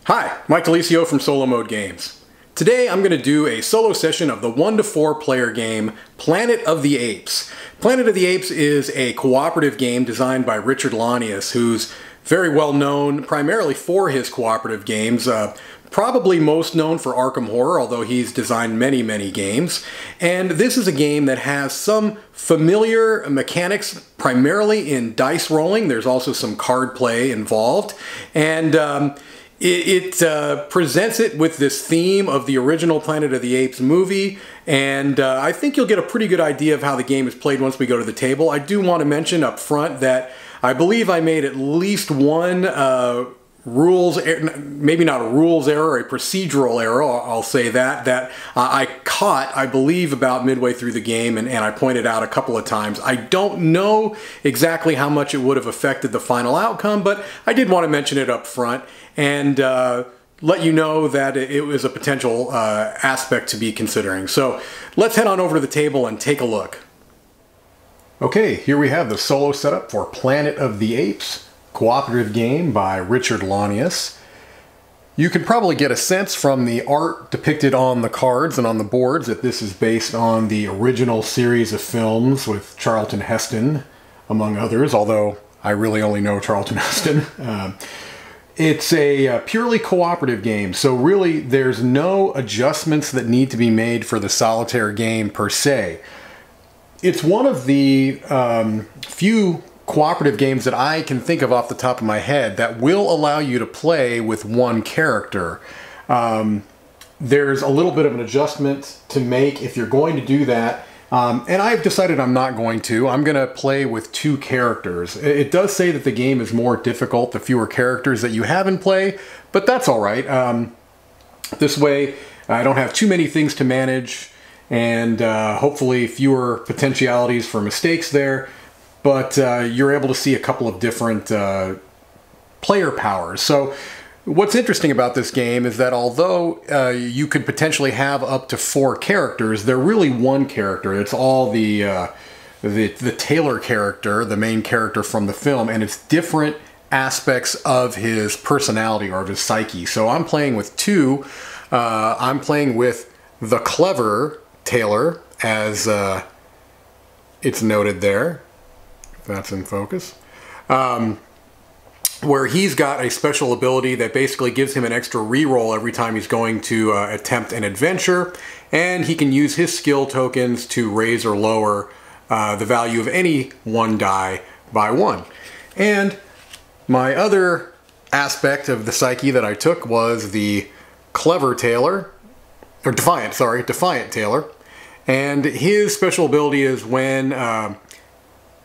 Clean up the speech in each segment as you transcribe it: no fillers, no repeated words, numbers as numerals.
Hi, Mike Delisio from Solo Mode Games. Today I'm going to do a solo session of the 1 to 4 player game Planet of the Apes. Planet of the Apes is a cooperative game designed by Richard Launius, who's very well known primarily for his cooperative games, probably most known for Arkham Horror, although he's designed many games. And this is a game that has some familiar mechanics, primarily in dice rolling. There's also some card play involved. And It presents it with this theme of the original Planet of the Apes movie, and I think you'll get a pretty good idea of how the game is played once we go to the table. I do want to mention up front that I believe I made at least one maybe not a rules error, a procedural error, I'll say that I caught, I believe, about midway through the game, and I pointed out a couple of times. I don't know exactly how much it would have affected the final outcome, but I did want to mention it up front and let you know that it was a potential aspect to be considering. So let's head on over to the table and take a look. Okay, here we have the solo setup for Planet of the Apes, cooperative game by Richard Launius. You can probably get a sense from the art depicted on the cards and on the boards that this is based on the original series of films with Charlton Heston, among others, although I really only know Charlton Heston. It's a purely cooperative game, so really there's no adjustments that need to be made for the solitaire game per se. It's one of the few cooperative games that I can think of off the top of my head that will allow you to play with one character. There's a little bit of an adjustment to make if you're going to do that, and I've decided I'm not going to. I'm going to play with 2 characters. It does say that the game is more difficult the fewer characters that you have in play, but that's all right. This way I don't have too many things to manage, and hopefully fewer potentialities for mistakes there. But you're able to see a couple of different player powers. So what's interesting about this game is that although you could potentially have up to 4 characters, they're really one character. It's all the Tailor character, the main character from the film, and it's different aspects of his personality or of his psyche. So I'm playing with 2. I'm playing with the clever Tailor, as it's noted there. That's in focus, where he's got a special ability that basically gives him an extra reroll every time he's going to attempt an adventure, and he can use his skill tokens to raise or lower the value of any one die by 1. And my other aspect of the psyche that I took was the clever Tailor, or Defiant, sorry, Defiant Tailor, and his special ability is when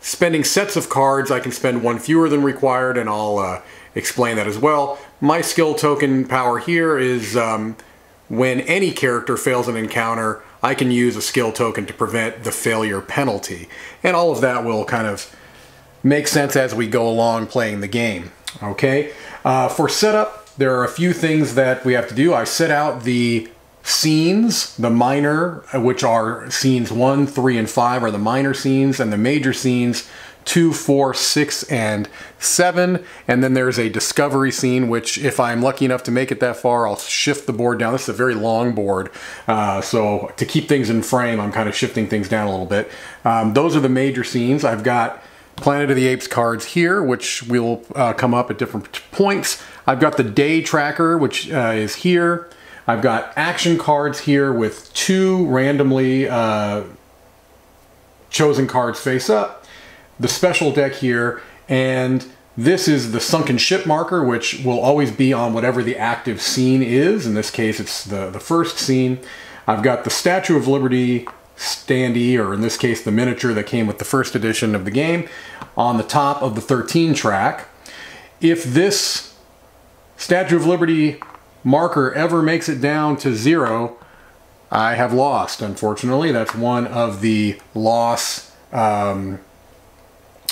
spending sets of cards, I can spend 1 fewer than required, and I'll explain that as well. My skill token power here is when any character fails an encounter, I can use a skill token to prevent the failure penalty. And all of that will kind of make sense as we go along playing the game. Okay, for setup, there are a few things that we have to do. I set out the scenes, the minor, which are scenes 1, 3, and 5 are the minor scenes, and the major scenes 2, 4, 6, and 7. And then there's a discovery scene, which if I'm lucky enough to make it that far, I'll shift the board down. This is a very long board, so to keep things in frame, I'm kind of shifting things down a little bit. Those are the major scenes. I've got Planet of the Apes cards here, which will come up at different points. I've got the day tracker, which is here. I've got action cards here with 2 randomly chosen cards face up, the special deck here, and this is the sunken ship marker, which will always be on whatever the active scene is. In this case, it's the first scene. I've got the Statue of Liberty standee, or in this case, the miniature that came with the first edition of the game, on the top of the 13 track. If this Statue of Liberty marker ever makes it down to 0, I have lost, unfortunately. That's one of the loss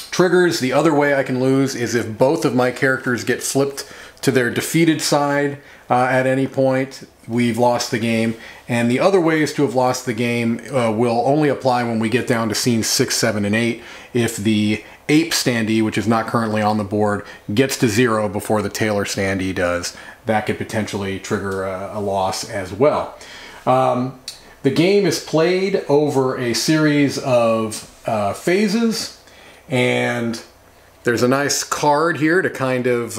triggers. The other way I can lose is if both of my characters get flipped to their defeated side at any point. We've lost the game. And the other ways to have lost the game will only apply when we get down to scenes 6, 7, and 8. If the Ape standee, which is not currently on the board, gets to 0 before the Tailor standee does, that could potentially trigger a loss as well. The game is played over a series of phases, and there's a nice card here to kind of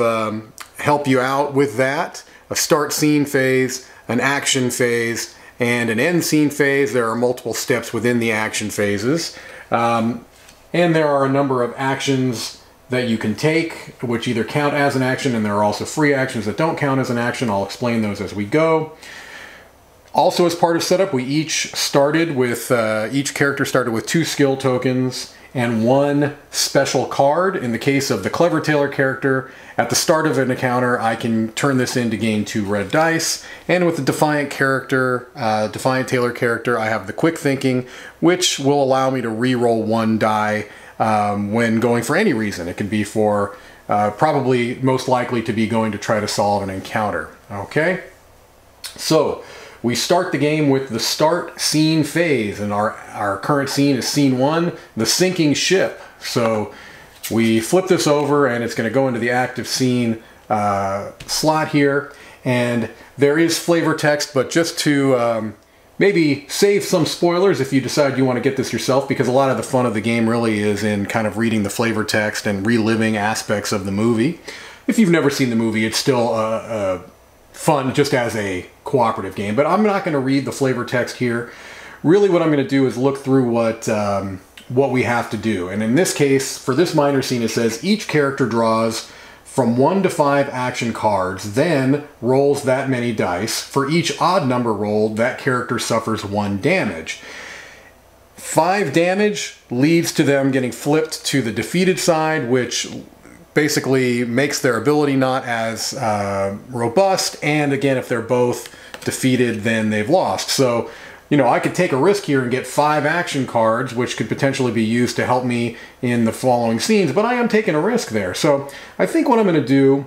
help you out with that. A start scene phase, an action phase, and an end scene phase. There are multiple steps within the action phases. And there are a number of actions that you can take, which either count as an action, and there are also free actions that don't count as an action. I'll explain those as we go. Also, as part of setup, we each character started with 2 skill tokens and 1 special card. In the case of the Clever Tailor character, at the start of an encounter, I can turn this in to gain 2 red dice. And with the Defiant character, Defiant Tailor character, I have the Quick Thinking, which will allow me to re-roll 1 die when going for any reason. It could be for, probably most likely to be going to try to solve an encounter. Okay? So, we start the game with the start scene phase, and our current scene is scene 1, the sinking ship. So we flip this over and it's going to go into the active scene slot here, and there is flavor text, but just to maybe save some spoilers if you decide you want to get this yourself, because a lot of the fun of the game really is in kind of reading the flavor text and reliving aspects of the movie. If you've never seen the movie, it's still fun just as a cooperative game, but I'm not going to read the flavor text here. Really what I'm going to do is look through what we have to do. And in this case, for this minor scene, it says each character draws from 1 to 5 action cards, then rolls that many dice. For each odd number rolled, that character suffers 1 damage. 5 damage leads to them getting flipped to the defeated side, which basically makes their ability not as robust, and again, if they're both defeated, then they've lost. So, you know, I could take a risk here and get 5 action cards, which could potentially be used to help me in the following scenes, but I am taking a risk there. So I think what I'm going to do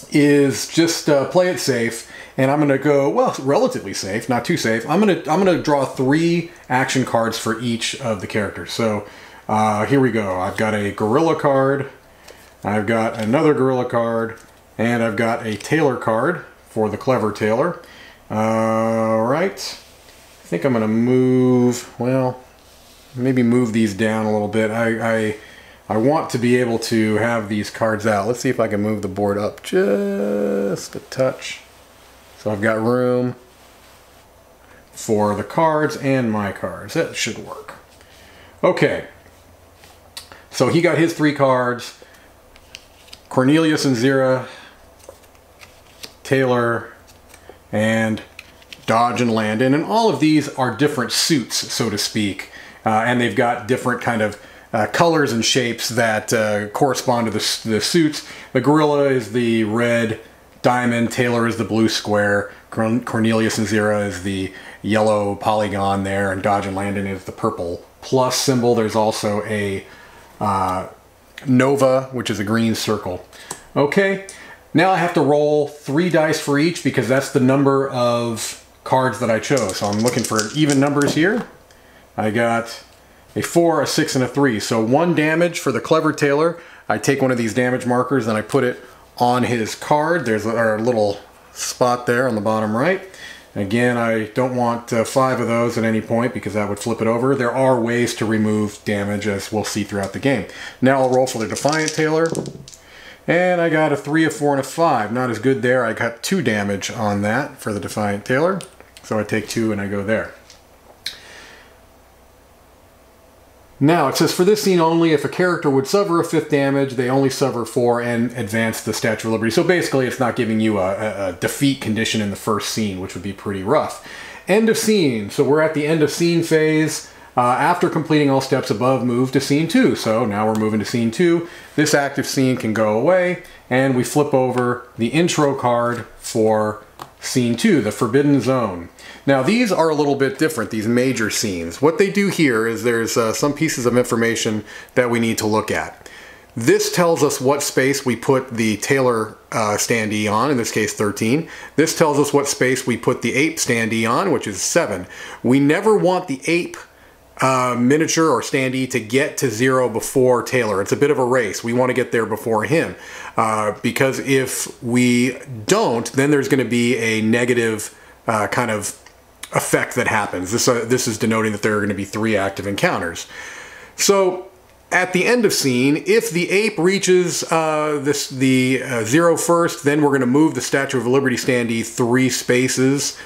is just play it safe, and I'm going to go, well, relatively safe, not too safe. I'm going to draw 3 action cards for each of the characters. So here we go. I've got a gorilla card, I've got another gorilla card, and I've got a Tailor card for the Clever Tailor. Alright, I think I'm going to move, well, maybe move these down a little bit. I want to be able to have these cards out. Let's see if I can move the board up just a touch. So I've got room for the cards and my cards. That should work. Okay, so he got his 3 cards. Cornelius and Zira, Tailor, and Dodge and Landon, and all of these are different suits, so to speak, and they've got different kind of colors and shapes that correspond to the suits. The gorilla is the red diamond, Tailor is the blue square, Cornelius and Zira is the yellow polygon there, and Dodge and Landon is the purple plus symbol. There's also a Nova, which is a green circle. Okay, now I have to roll 3 dice for each because that's the number of cards that I chose. So I'm looking for even numbers here. I got a 4, a 6, and a 3. So 1 damage for the Clever Tailor. I take one of these damage markers and I put it on his card. There's a little spot there on the bottom right. Again, I don't want 5 of those at any point because that would flip it over. There are ways to remove damage, as we'll see throughout the game. Now I'll roll for the Defiant Tailor. And I got a 3, a 4, and a 5. Not as good there. I got 2 damage on that for the Defiant Tailor. So I take 2 and I go there. Now, it says, for this scene only, if a character would suffer a 5th damage, they only suffer 4 and advance the Statue of Liberty. So basically, it's not giving you a defeat condition in the first scene, which would be pretty rough. End of scene. So we're at the end of scene phase. After completing all steps above, move to scene 2. So now we're moving to scene 2. This active scene can go away, and we flip over the intro card for scene 2, the Forbidden Zone. Now these are a little bit different, these major scenes. What they do here is there's some pieces of information that we need to look at. This tells us what space we put the Tailor standee on, in this case 13. This tells us what space we put the Ape standee on, which is 7. We never want the Ape miniature or standee to get to 0 before Tailor. It's a bit of a race. We want to get there before him. Because if we don't, then there's going to be a negative kind of effect that happens. This is denoting that there are going to be 3 active encounters. So at the end of scene, if the ape reaches the 0 first, then we're going to move the Statue of Liberty standee 3 spaces,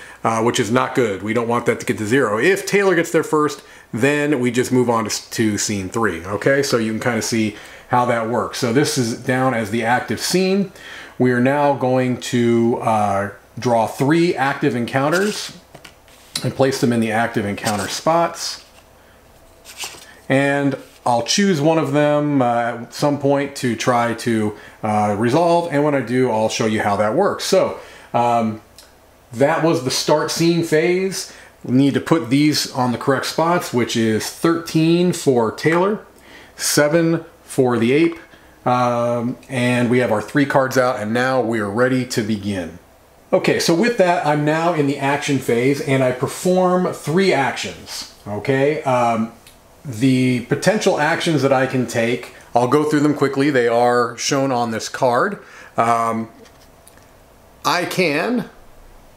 which is not good. We don't want that to get to 0. If Tailor gets there first, then we just move on to scene 3. Okay, so you can kind of see how that works. So this is down as the active scene. We are now going to draw 3 active encounters and place them in the active encounter spots. And I'll choose one of them at some point to try to resolve, and when I do, I'll show you how that works. So that was the start scene phase. We need to put these on the correct spots, which is 13 for Tailor, 7 for the ape, and we have our 3 cards out, and now we are ready to begin. Okay, so with that, I'm now in the action phase, and I perform 3 actions, okay? The potential actions that I can take, I'll go through them quickly. They are shown on this card. I can,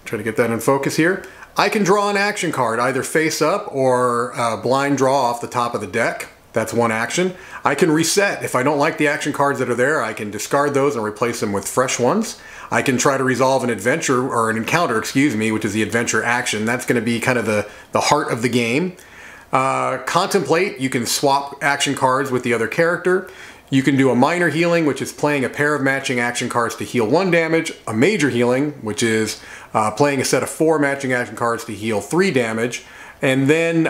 try to get that in focus here, I can draw an action card, either face up or blind draw off the top of the deck. That's one action. I can reset. If I don't like the action cards that are there, I can discard those and replace them with fresh ones. I can try to resolve an adventure, or an encounter, excuse me, which is the adventure action. That's going to be kind of the heart of the game. Contemplate, you can swap action cards with the other character. You can do a minor healing, which is playing a pair of matching action cards to heal 1 damage. A major healing, which is playing a set of 4 matching action cards to heal 3 damage. And then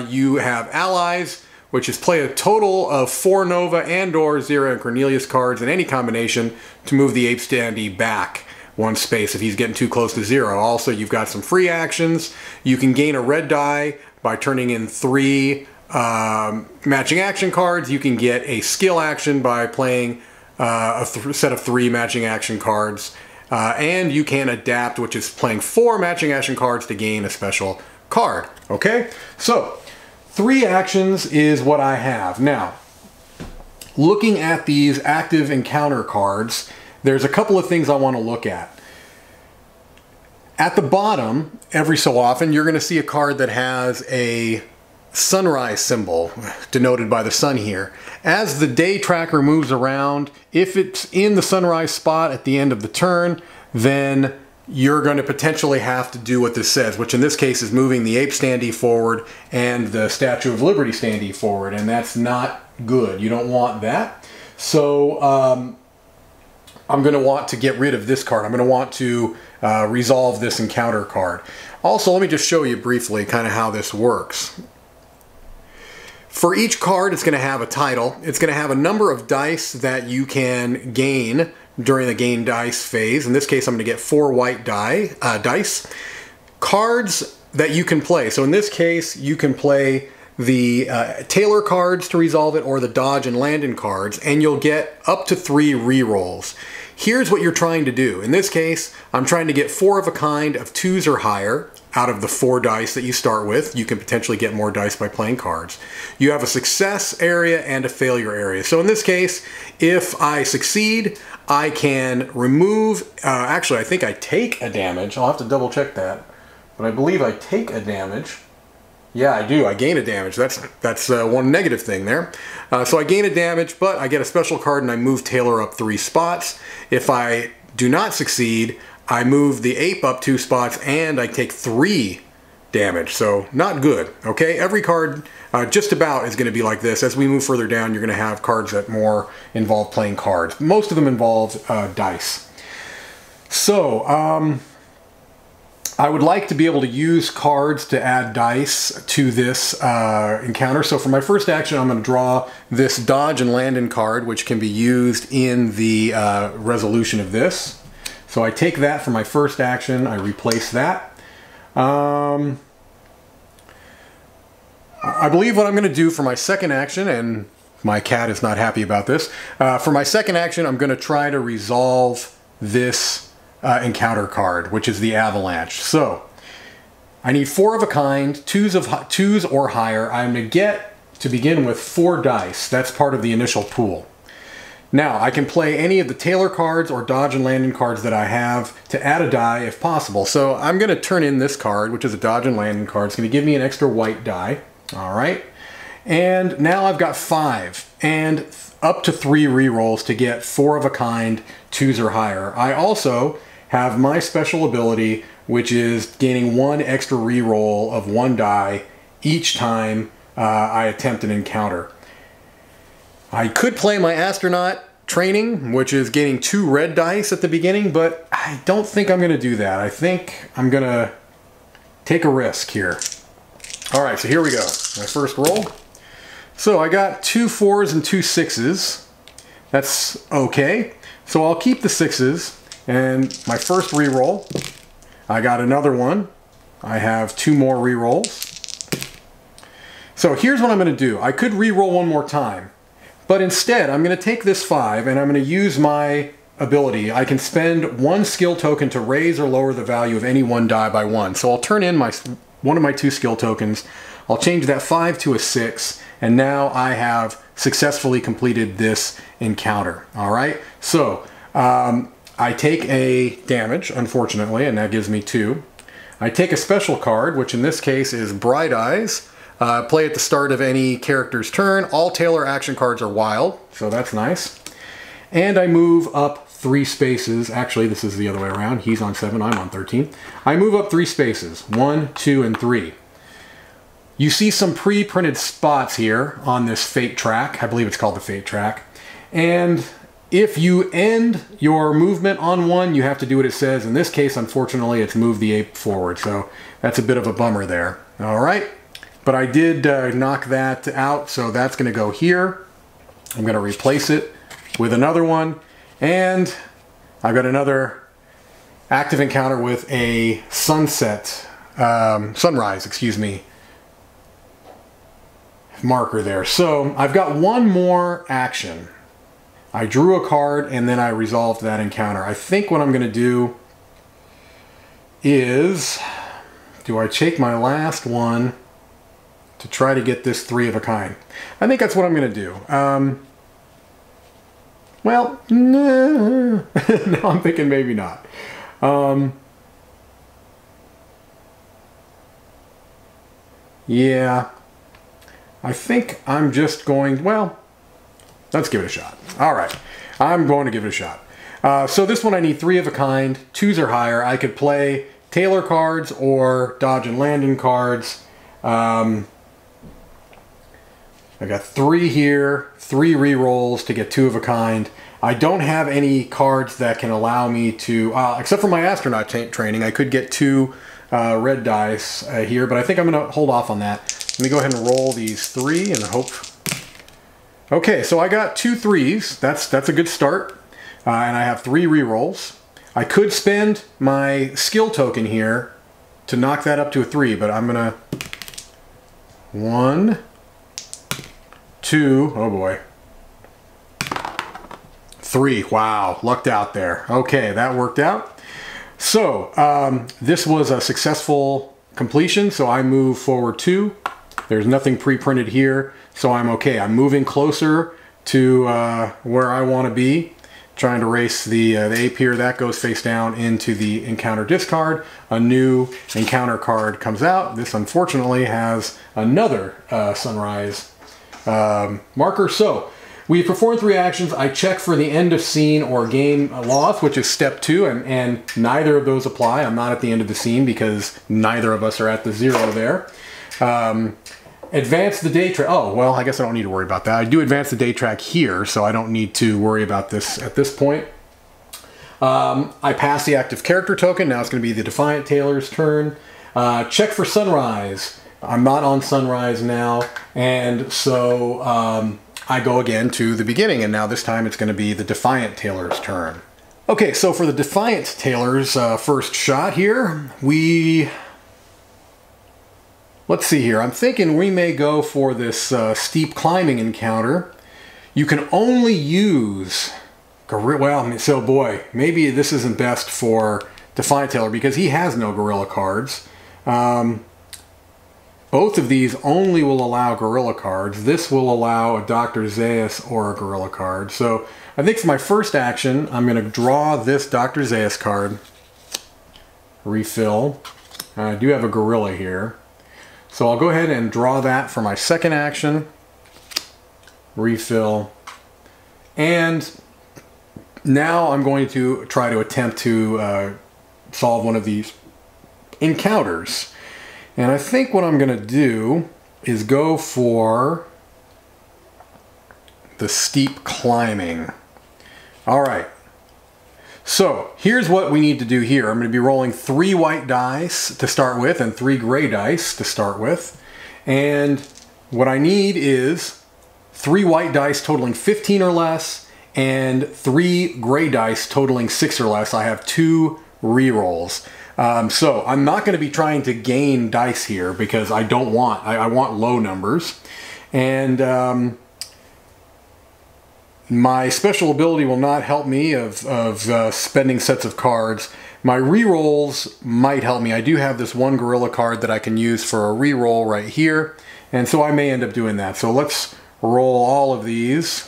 you have allies, which is play a total of 4 Nova and or Zira and Cornelius cards in any combination to move the ape standee back 1 space if he's getting too close to 0. Also, you've got some free actions. You can gain a red die by turning in 3 matching action cards. You can get a skill action by playing a set of 3 matching action cards. And you can adapt, which is playing 4 matching action cards to gain a special card. Okay, so 3 actions is what I have. Now, looking at these active encounter cards, there's a couple of things I want to look at. At the bottom, every so often, you're going to see a card that has a sunrise symbol, denoted by the sun here. As the day tracker moves around, if it's in the sunrise spot at the end of the turn, then you're going to potentially have to do what this says, which in this case is moving the ape standee forward and the Statue of Liberty standee forward, and that's not good. You don't want that. So I'm going to want to get rid of this card. I'm going to want to resolve this encounter card. Also, let me just show you briefly kind of how this works. For each card, it's going to have a title. It's going to have a number of dice that you can gain during the gain dice phase. In this case, I'm going to get 4 white dice. Cards that you can play. So in this case, you can play the Tailor cards to resolve it, or the Dodge and Landon cards, and you'll get up to 3 rerolls. Here's what you're trying to do. In this case, I'm trying to get 4 of a kind of 2s or higher out of the 4 dice that you start with. You can potentially get more dice by playing cards. You have a success area and a failure area. So in this case, if I succeed, I can remove, actually I think I take a damage. I'll have to double check that, but I believe I take a damage. Yeah, I do. I gain a damage. That's one negative thing there. So I gain a damage, but I get a special card and I move Tailor up 3 spots. If I do not succeed, I move the ape up 2 spots and I take 3 damage. So not good. Okay, every card just about is going to be like this. As we move further down, you're going to have cards that more involve playing cards. Most of them involve dice. So I would like to be able to use cards to add dice to this encounter. So for my first action, I'm going to draw this Dodge and Landon card, which can be used in the resolution of this. So I take that for my first action, I replace that. I believe what I'm going to do for my second action, and my cat is not happy about this, for my second action I'm going to try to resolve this encounter card, which is the Avalanche. So I need 4 of a kind, twos or higher. I'm going to get, to begin with, 4 dice. That's part of the initial pool. Now, I can play any of the Tailor cards or dodge and landing cards that I have to add a die if possible. So I'm going to turn in this card, which is a dodge and landing card. It's going to give me an extra white die. All right. And now I've got 5 and up to 3 rerolls to get 4 of a kind, twos or higher. I also have my special ability, which is gaining 1 extra reroll of 1 die each time I attempt an encounter. I could play my astronaut training, which is getting 2 red dice at the beginning, but I don't think I'm going to do that. I think I'm going to take a risk here. All right, so here we go. My first roll. So I got 2 4s and 2 6s. That's okay. So I'll keep the 6s, and my first reroll, I got another one. I have 2 more rerolls. So here's what I'm going to do. I could reroll one more time. But instead, I'm going to take this 5 and I'm going to use my ability. I can spend 1 skill token to raise or lower the value of any 1 die by 1. So I'll turn in one of my 2 skill tokens. I'll change that 5 to a 6, and now I have successfully completed this encounter. All right. So I take a damage, unfortunately, and that gives me 2. I take a special card, which in this case is Bright Eyes. Play at the start of any character's turn. All Tailor action cards are wild, so that's nice. And I move up 3 spaces. Actually, this is the other way around. He's on 7, I'm on 13. I move up 3 spaces, 1, 2, and 3. You see some pre-printed spots here on this fate track. I believe it's called the fate track. And if you end your movement on one, you have to do what it says. In this case, unfortunately, it's move the ape forward, so that's a bit of a bummer there. All right. But I did knock that out, so that's going to go here. I'm going to replace it with another one. And I've got another active encounter with a sunrise, marker there. So I've got 1 more action. I drew a card and then I resolved that encounter. I think what I'm going to do is, do I take my last one to try to get this 3 of a kind? I think that's what I'm going to do. Well, no, I'm thinking maybe not. Yeah, I think I'm just going, well, let's give it a shot. All right, I'm going to give it a shot. So this one I need 3 of a kind, 2s or higher. I could play Tailor cards or dodge and landing cards. I got 3 here, 3 rerolls to get 2 of a kind. I don't have any cards that can allow me to, except for my astronaut training, I could get 2 red dice here, but I think I'm going to hold off on that. Let me go ahead and roll these 3 and hope. Okay, so I got 2 3s. That's a good start. And I have 3 rerolls. I could spend my skill token here to knock that up to a 3, but I'm going to 1, 2, oh boy, 3. Wow, lucked out there. Okay, that worked out. So this was a successful completion, so I move forward 2. There's nothing pre-printed here, so I'm okay. I'm moving closer to where I want to be. Trying to race the ape here. That goes face down into the encounter discard. A new encounter card comes out. This unfortunately has another sunrise marker. So we performed 3 actions. I check for the end of scene or game loss, which is step 2, and neither of those apply. I'm not at the end of the scene because neither of us are at the 0 there. Advance the day track. Oh, well, I guess I don't need to worry about that. I do advance the day track here, so I don't need to worry about this at this point. I pass the active character token. Now it's going to be the Defiant Tailor's turn. Check for sunrise. I'm not on sunrise now, and so I go again to the beginning, and now this time it's going to be the Defiant Tailor's turn. Okay, so for the Defiant Tailor's first shot here, let's see here. I'm thinking we may go for this steep climbing encounter. You can only use well, so boy, maybe this isn't best for Defiant Tailor because he has no gorilla cards. Both of these only will allow gorilla cards. This will allow a Dr. Zaius or a gorilla card. So I think for my first action, I'm going to draw this Dr. Zaius card, refill. I do have a gorilla here. So I'll go ahead and draw that for my second action, refill. And now I'm going to try to attempt to solve one of these encounters. And I think what I'm going to do is go for the steep climbing. All right. So here's what we need to do here. I'm going to be rolling 3 white dice to start with and 3 gray dice to start with. And what I need is 3 white dice totaling 15 or less and 3 gray dice totaling 6 or less. I have 2 rerolls. So I'm not going to be trying to gain dice here because I don't want, I want low numbers. And my special ability will not help me of spending sets of cards. My rerolls might help me. I do have this 1 gorilla card that I can use for a reroll right here. And so I may end up doing that. So let's roll all of these.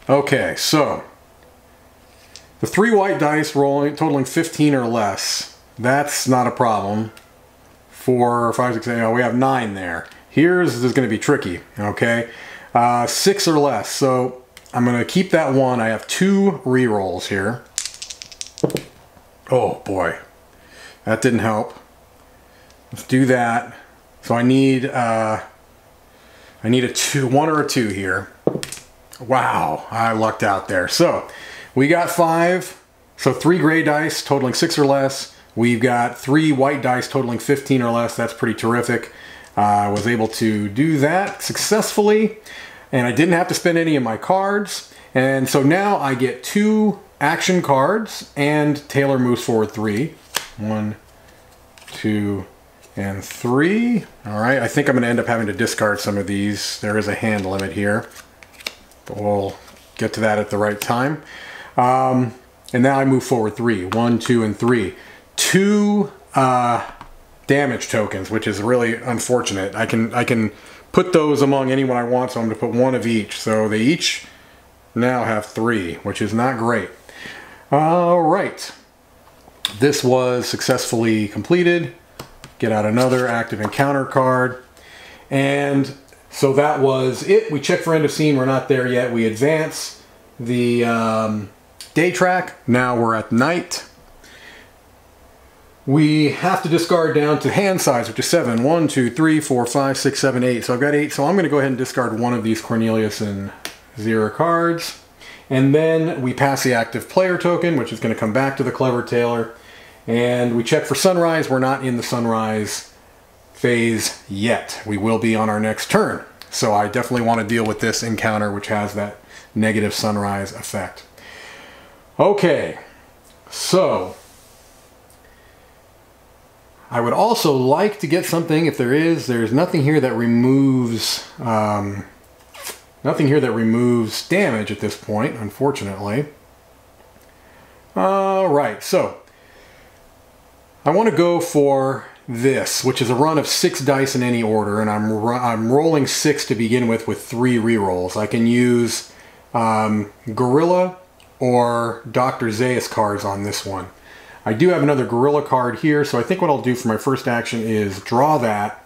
Okay, so the 3 white dice rolling, totaling 15 or less. That's not a problem. 4, 5, 6, 8, oh, we have 9 there. This is going to be tricky, okay? 6 or less, so I'm going to keep that 1. I have 2 rerolls here. Oh boy, that didn't help. Let's do that. So I need a 2, 1 or a 2 here. Wow, I lucked out there. So we got 5, so 3 gray dice totaling 6 or less. We've got 3 white dice totaling 15 or less. That's pretty terrific. I was able to do that successfully, and I didn't have to spend any of my cards. And so now I get 2 action cards, and Tailor moves forward 3. 1, 2, and 3. All right, I think I'm going to end up having to discard some of these. There is a hand limit here, but we'll get to that at the right time. And now I move forward 3. 1, 2, and 3. 2 damage tokens, which is really unfortunate. I can put those among anyone I want, so I'm going to put 1 of each. So they each now have 3, which is not great. All right. This was successfully completed. Get out another active encounter card. And so that was it. We check for end of scene. We're not there yet. We advance the day track. Now we're at night. We have to discard down to hand size, which is 7. 1, 2, 3, 4, 5, 6, 7, 8. So I've got 8. So I'm going to go ahead and discard 1 of these Cornelius and Zira cards. And then we pass the active player token, which is going to come back to the Clever Tailor. And we check for sunrise. We're not in the sunrise phase yet. We will be on our next turn. So I definitely want to deal with this encounter, which has that negative sunrise effect. Okay, so I would also like to get something, if there's nothing here that removes damage at this point, unfortunately. All right, so I want to go for this, which is a run of 6 dice in any order, and I'm rolling 6 to begin with 3 rerolls. I can use Gorilla or Dr. Zaius cards on this one. I do have another Gorilla card here, so I think what I'll do for my first action is draw that.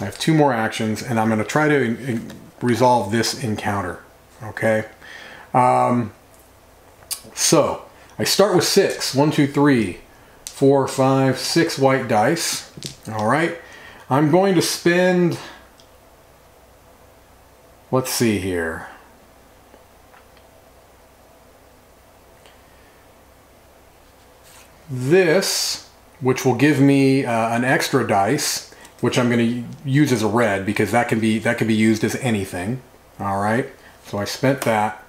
I have 2 more actions, and I'm going to try to resolve this encounter. Okay? So, I start with 6. 1, 2, 3, 4, 5, 6 white dice. Alright. I'm going to spend... Let's see here. This, which will give me an extra dice, which I'm going to use as a red because that can be used as anything. All right, so I spent that,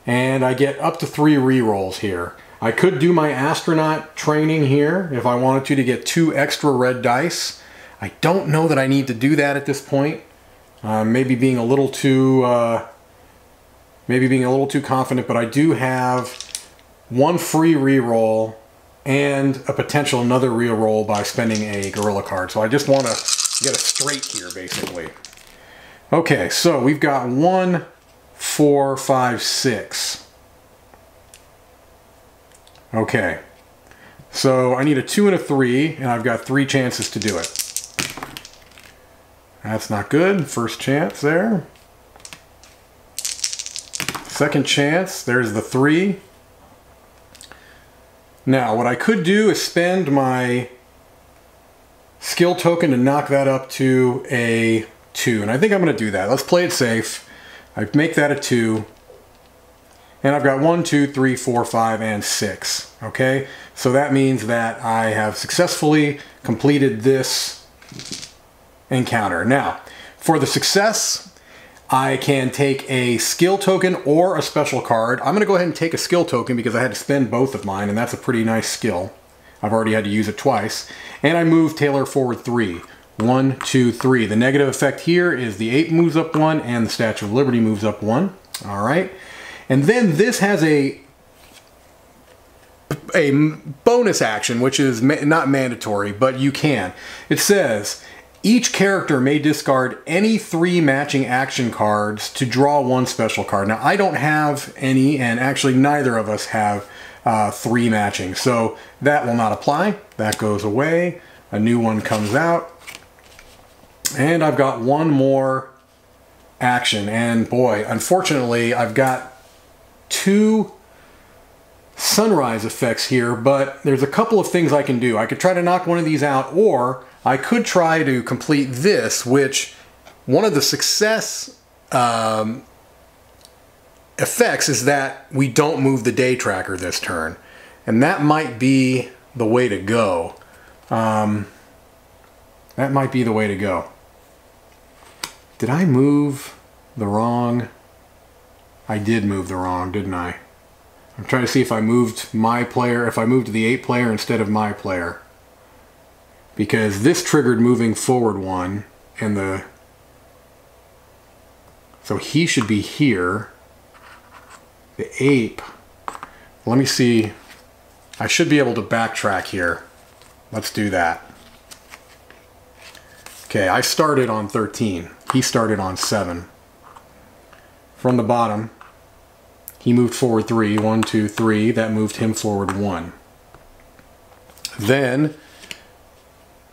and I get up to 3 rerolls here. I could do my astronaut training here if I wanted to get 2 extra red dice. I don't know that I need to do that at this point. Maybe being a little too confident, but I do have one free reroll, and a potential another reroll by spending a gorilla card. So I just want to get a straight here, basically. Okay, so we've got 1, 4, 5, 6. Okay, so I need a 2 and a 3, and I've got 3 chances to do it. That's not good. First chance there. Second chance, there's the 3. Now, what I could do is spend my skill token to knock that up to a 2, and I think I'm going to do that. Let's play it safe. I make that a 2, and I've got 1, 2, 3, 4, 5, and 6. Okay, so that means that I have successfully completed this encounter. Now, for the success, I can take a skill token or a special card. I'm going to go ahead and take a skill token because I had to spend both of mine, and that's a pretty nice skill. I've already had to use it twice. And I move Tailor forward 3. 1, 2, 3. The negative effect here is the ape moves up 1 and the Statue of Liberty moves up 1. All right. And then this has a bonus action, which is not mandatory, but you can. It says, each character may discard any 3 matching action cards to draw 1 special card. Now, I don't have any, and actually neither of us have 3 matching, so that will not apply. That goes away. A new one comes out. And I've got 1 more action, and boy, unfortunately, I've got 2 sunrise effects here, but there's a couple of things I can do. I could try to knock one of these out, or I could try to complete this, which one of the success effects is that we don't move the day tracker this turn. And that might be the way to go. That might be the way to go. Did I move the wrong? I did move the wrong, didn't I? I'm trying to see if I moved my player, if I moved the 8 player instead of my player. Because this triggered moving forward 1, and so he should be here. The ape, let me see, I should be able to backtrack here. Let's do that. Okay, I started on 13. He started on 7. From the bottom, he moved forward 3. 1, 2, 3. That moved him forward 1. Then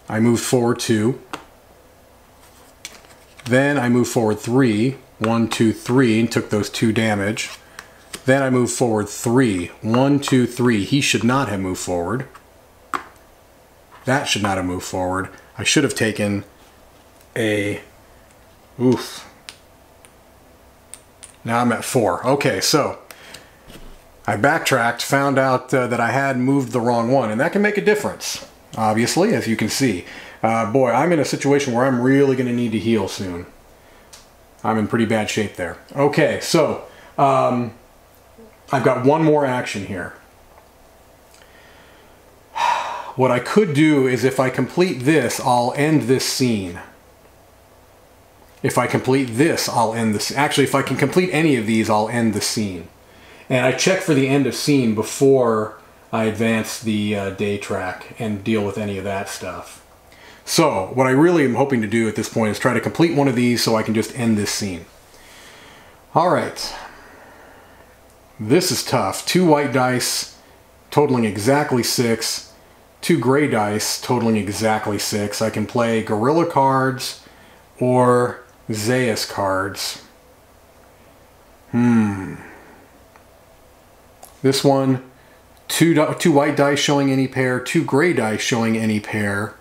I moved forward 2. Then I moved forward 3. 1, 2, 3, and took those 2 damage. Then I moved forward 3. 1, 2, 3. He should not have moved forward. That should not have moved forward. I should have taken a... Oof. Now I'm at 4. Okay, so I backtracked, found out that I had moved the wrong one, and that can make a difference, obviously, as you can see. Boy, I'm in a situation where I'm really going to need to heal soon. I'm in pretty bad shape there. Okay, so I've got 1 more action here. What I could do is if I complete this, I'll end this scene. If I complete this, I'll end this. Actually, if I can complete any of these, I'll end the scene. And I check for the end of scene before I advance the day track and deal with any of that stuff. So, what I really am hoping to do at this point is try to complete one of these so I can just end this scene. Alright. This is tough. 2 white dice totaling exactly 6. 2 gray dice totaling exactly 6. I can play gorilla cards or Zeus cards. This one, two white dice showing any pair, 2 gray dice showing any pair.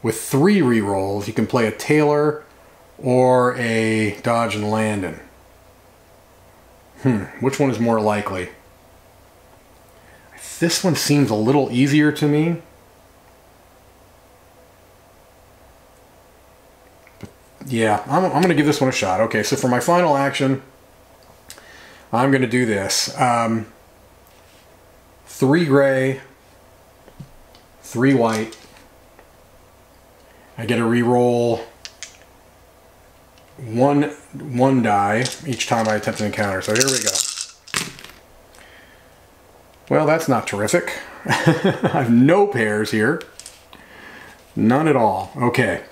With 3 rerolls, you can play a Tailor or a Dodge and Landon. Which one is more likely? This one seems a little easier to me. But yeah, I'm going to give this one a shot. Okay, so for my final action, I'm going to do this. 3 gray, 3 white. I get to re-roll one die each time I attempt an encounter. So here we go. Well, that's not terrific. I have no pairs here. None at all. Okay.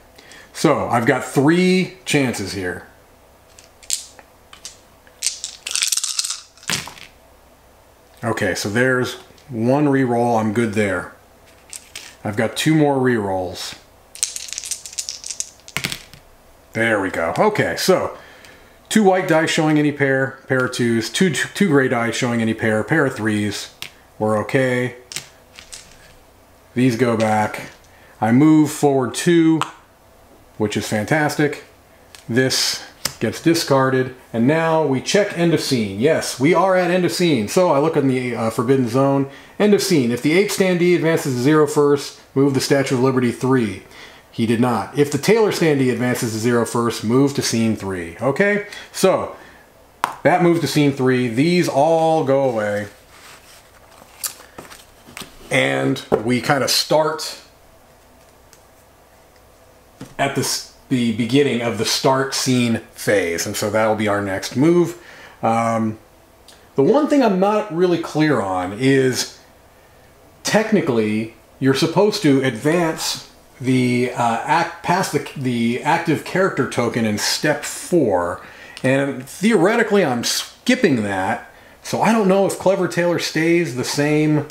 So I've got 3 chances here. Okay, so there's 1 reroll. I'm good there. I've got 2 more rerolls. There we go. Okay, so 2 white dice showing any pair of 2s, two gray dice showing any pair of 3s. We're okay. These go back. I move forward 2, which is fantastic. This gets discarded, and now we check end of scene. Yes, we are at end of scene. So I look in the Forbidden Zone. End of scene. If the Ape standee advances to 0 first, move the Statue of Liberty 3. He did not. If the Tailor standee advances to 0 first, move to scene 3. Okay, so that moves to scene 3. These all go away. And we kind of start at the beginning of the start scene phase. And so that'll be our next move. The one thing I'm not really clear on is technically you're supposed to advance the past the active character token in step 4, and theoretically I'm skipping that, so I don't know if Clever Tailor stays the same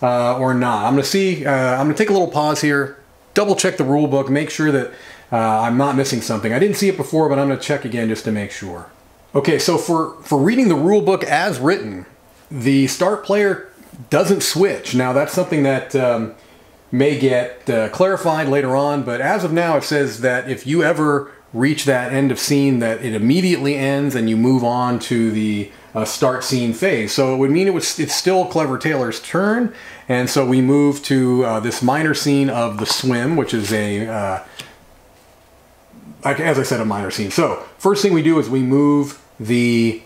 or not. I'm gonna take a little pause here, double check the rule book, make sure that I'm not missing something. I didn't see it before, but I'm gonna check again just to make sure. Okay, so for reading the rule book as written, the start player doesn't switch. Now that's something that may get clarified later on, but as of now it says that if you ever reach that end of scene, that it immediately ends and you move on to the start scene phase. So it would mean it's still Clever Tailor's turn, and so we move to this minor scene of the swim, which is as I said, a minor scene. So first thing we do is we move the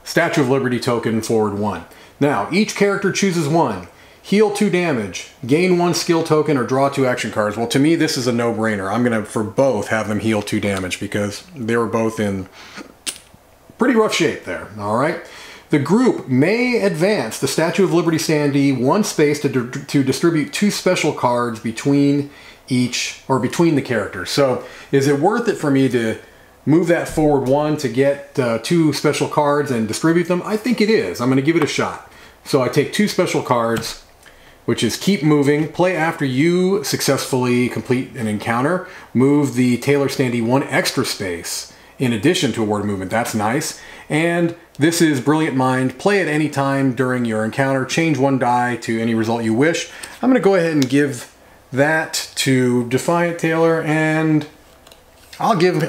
Statue of Liberty token forward 1. Now each character chooses 1. Heal 2 damage, gain 1 skill token, or draw 2 action cards. Well, to me, this is a no-brainer. I'm going to, for both, have them heal 2 damage because they were both in pretty rough shape there. All right. The group may advance the Statue of Liberty standee 1 space to distribute 2 special cards between between the characters. So, is it worth it for me to move that forward 1 to get 2 special cards and distribute them? I think it is. I'm going to give it a shot. So I take 2 special cards, which is keep moving, play after you successfully complete an encounter, move the Tailor standee 1 extra space in addition to a word movement. That's nice. And this is Brilliant Mind. Play at any time during your encounter. Change 1 die to any result you wish. I'm going to go ahead and give that to Defiant Tailor, and I'll give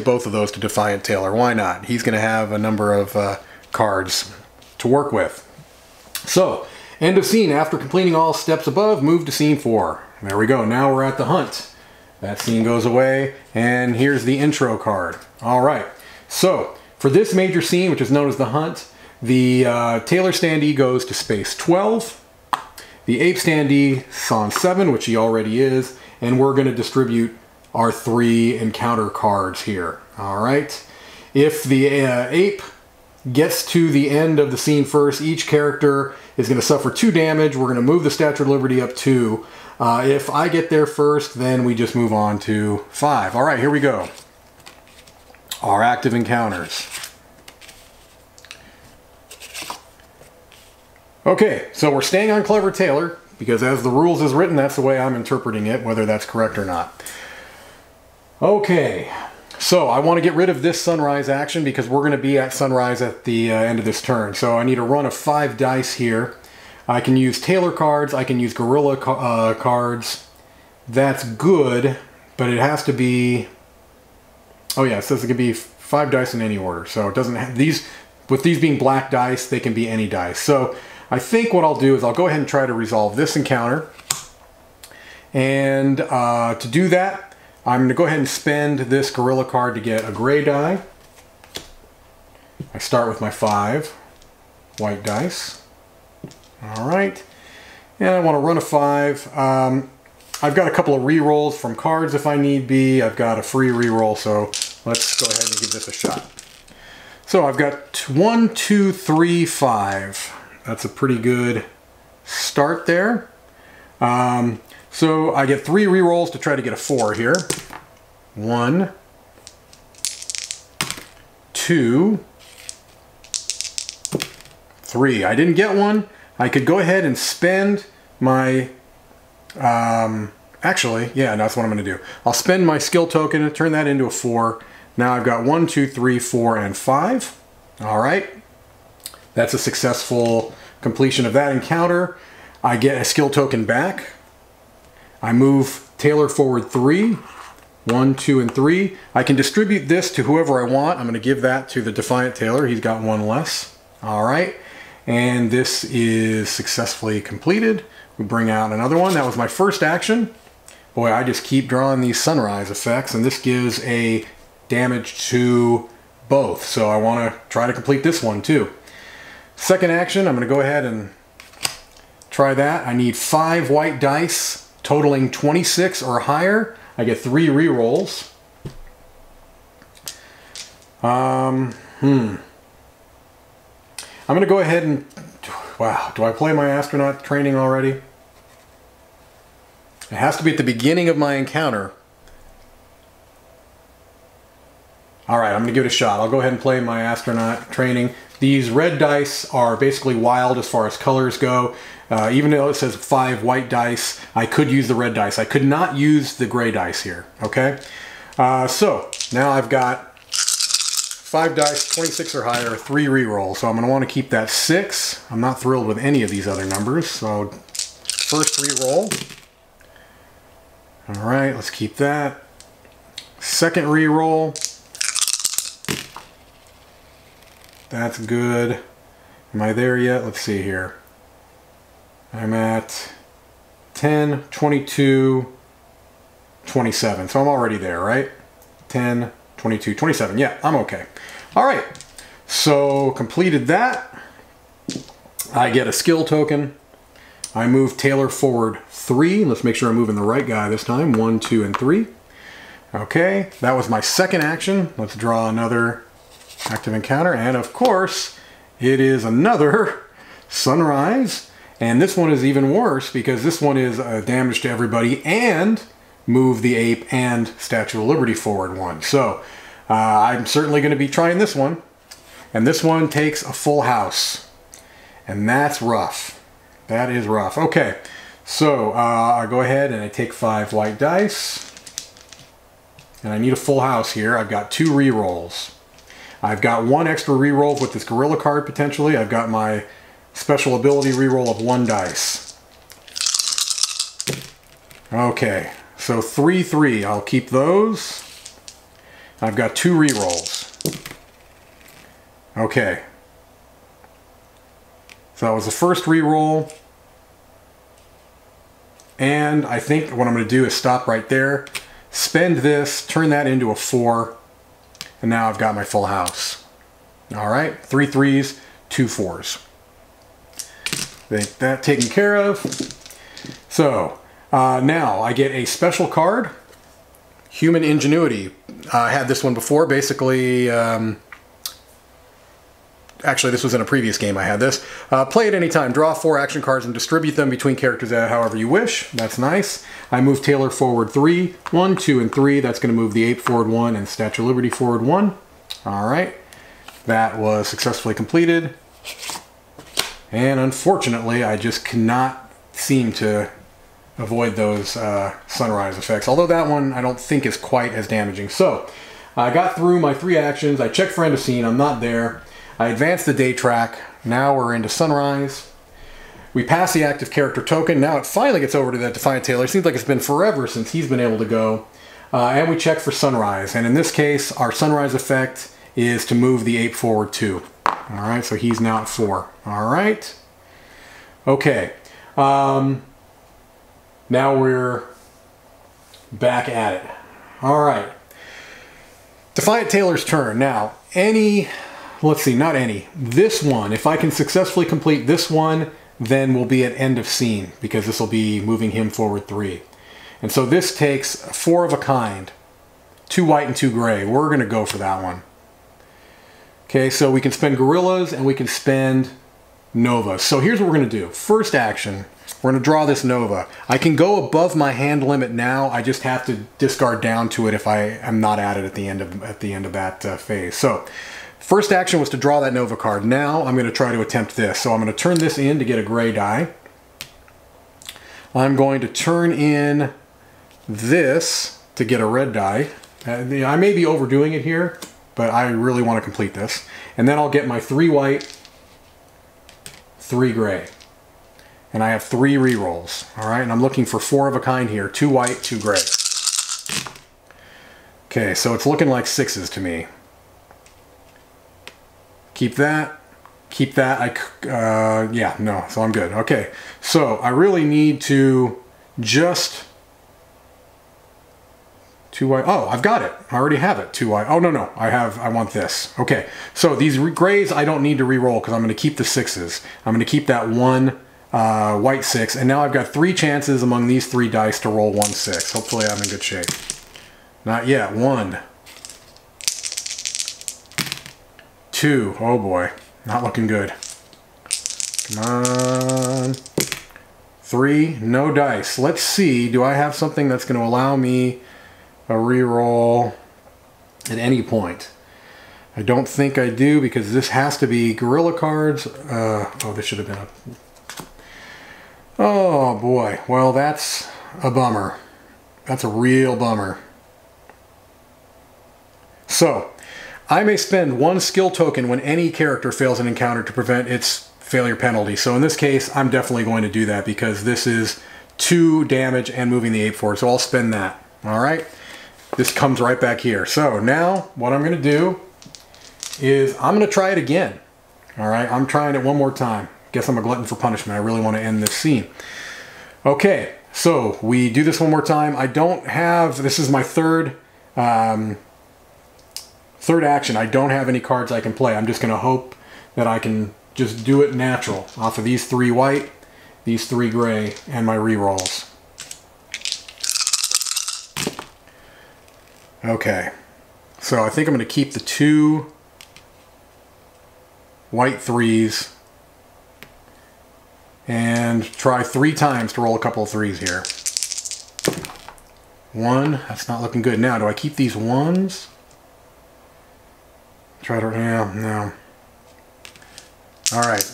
both of those to Defiant Tailor. Why not? He's going to have a number of cards to work with. So, end of scene. After completing all steps above, move to scene 4. There we go. Now we're at the hunt. That scene goes away, and here's the intro card. All right. So, for this major scene, which is known as the hunt, the Tailor standee goes to space 12. The Ape standee is on 7, which he already is, and we're going to distribute our 3 encounter cards here. All right. If the Ape gets to the end of the scene first, each character is going to suffer 2 damage. We're going to move the Statue of Liberty up 2. If I get there first, then we just move on to 5. All right, here we go. Our active encounters. Okay, so we're staying on Clever Tailor, because as the rules is written, that's the way I'm interpreting it, whether that's correct or not. Okay. So I want to get rid of this sunrise action because we're going to be at sunrise at the end of this turn. So I need a run of 5 dice here. I can use Tailor cards. I can use Gorilla cards. That's good, but it has to be... Oh yeah, it says it can be 5 dice in any order. So it doesn't have these... With these being black dice, they can be any dice. So I think what I'll do is I'll go ahead and try to resolve this encounter. And to do that, I'm going to go ahead and spend this Gorilla card to get a gray die. I start with my 5 white dice. Alright. And I want to run a 5. I've got a couple of re-rolls from cards if I need be. I've got a free re-roll, so let's go ahead and give this a shot. So I've got 1, 2, 3, 5. That's a pretty good start there. So I get 3 rerolls to try to get a 4 here. 1, 2, 3. I didn't get one. I could go ahead and spend my, actually, yeah, that's what I'm going to do. I'll spend my skill token and turn that into a 4. Now I've got 1, 2, 3, 4, and 5. All right. That's a successful completion of that encounter. I get a skill token back. I move Tailor forward 3. 1, 2, and 3. I can distribute this to whoever I want. I'm going to give that to the Defiant Tailor. He's got 1 less. All right. And this is successfully completed. We bring out another one. That was my first action. Boy, I just keep drawing these sunrise effects, and this gives a damage to both. So I want to try to complete this one too. Second action, I'm going to go ahead and try that. I need 5 white dice totaling 26 or higher. I get 3 rerolls. I'm going to go ahead and... Wow, do I play my astronaut training already? It has to be at the beginning of my encounter. Alright, I'm going to give it a shot. I'll go ahead and play my astronaut training. These red dice are basically wild as far as colors go. Even though it says 5 white dice, I could use the red dice. I could not use the gray dice here, okay? So, now I've got 5 dice, 26 or higher, 3 rerolls. So I'm going to want to keep that 6. I'm not thrilled with any of these other numbers. So, first reroll. Alright, let's keep that. Second reroll. That's good. Am I there yet? Let's see here. I'm at 10, 22, 27. So I'm already there, right? 10, 22, 27. Yeah, I'm okay. All right. So completed that. I get a skill token. I move Tailor forward 3. Let's make sure I'm moving the right guy this time. 1, 2, and 3. Okay. That was my second action. Let's draw another active encounter. And of course, it is another sunrise. And this one is even worse because this one is damage to everybody and move the ape and Statue of Liberty forward 1. So I'm certainly going to be trying this one. And this one takes a full house. And that's rough. That is rough. Okay, so I go ahead and I take 5 white dice. And I need a full house here. I've got 2 rerolls. I've got 1 extra reroll with this gorilla card potentially. I've got my special ability reroll of 1 dice. Okay, so 3, 3. I'll keep those. I've got 2 rerolls. Okay. So that was the first reroll. And I think what I'm going to do is stop right there. Spend this, turn that into a 4. And now I've got my full house. Alright, 3 3s, 2 4s. That taken care of. So, now I get a special card. Human Ingenuity. I had this one before. Basically, actually this was in a previous game I had this. Play at any time. Draw 4 action cards and distribute them between characters however you wish. That's nice. I move Tailor forward 3. 1, 2, and 3. That's going to move the ape forward 1 and Statue of Liberty forward 1. Alright. That was successfully completed. And unfortunately, I just cannot seem to avoid those sunrise effects. Although that one I don't think is quite as damaging. So, I got through my 3 actions. I checked for end of scene. I'm not there. I advanced the day track. Now we're into sunrise. We pass the active character token. Now it finally gets over to that Defiant Tailor. It seems like it's been forever since he's been able to go. And we check for sunrise. And in this case, our sunrise effect is to move the ape forward 2. Alright, so he's now at 4. Alright. Okay. Now we're back at it. Alright. Defiant Tailor's turn. Now, let's see, not any. This one, if I can successfully complete this one, then we'll be at end of scene, because this will be moving him forward 3. And so this takes 4 of a kind. 2 white and 2 gray. We're going to go for that one. Okay, so we can spend gorillas and we can spend Novas. So here's what we're going to do. First action, we're going to draw this Nova. I can go above my hand limit now. I just have to discard down to it if I am not at it at the end of that phase. So first action was to draw that Nova card. Now I'm going to try to attempt this. So I'm going to turn this in to get a gray die. I'm going to turn in this to get a red die. I may be overdoing it here, but I really want to complete this. And then I'll get my 3 white, 3 gray. And I have 3 rerolls. All right, and I'm looking for 4 of a kind here. 2 white, 2 gray. Okay, so it's looking like 6s to me. Keep that. Keep that. Yeah, no, so I'm good. Okay, so I really need to just 2 white. Oh, I've got it. I already have it. 2 white. Oh, no. I want this. Okay. So these grays I don't need to re-roll because I'm going to keep the 6s. I'm going to keep that 1 white 6. And now I've got 3 chances among these 3 dice to roll 1 6. Hopefully I'm in good shape. Not yet. 1. 2. Oh boy. Not looking good. Come on. 3. No dice. Let's see. Do I have something that's going to allow me a reroll at any point? I don't think I do because this has to be gorilla cards. Oh, this should have been a... Oh boy, well that's a bummer. That's a real bummer. So, I may spend 1 skill token when any character fails an encounter to prevent its failure penalty. So in this case, I'm definitely going to do that because this is 2 damage and moving the ape forward. So I'll spend that. All right. This comes right back here. So now what I'm going to do is I'm going to try it again. All right, I'm trying it one more time. Guess I'm a glutton for punishment. I really want to end this scene. Okay, so we do this one more time. I don't have, this is my third action. I don't have any cards I can play. I'm just going to hope that I can just do it natural off of these 3 white, these 3 gray, and my rerolls. Okay, so I think I'm going to keep the 2 white 3s and try 3 times to roll a couple of 3s here. 1, that's not looking good. Now, do I keep these 1s? Try to, yeah, no. All right.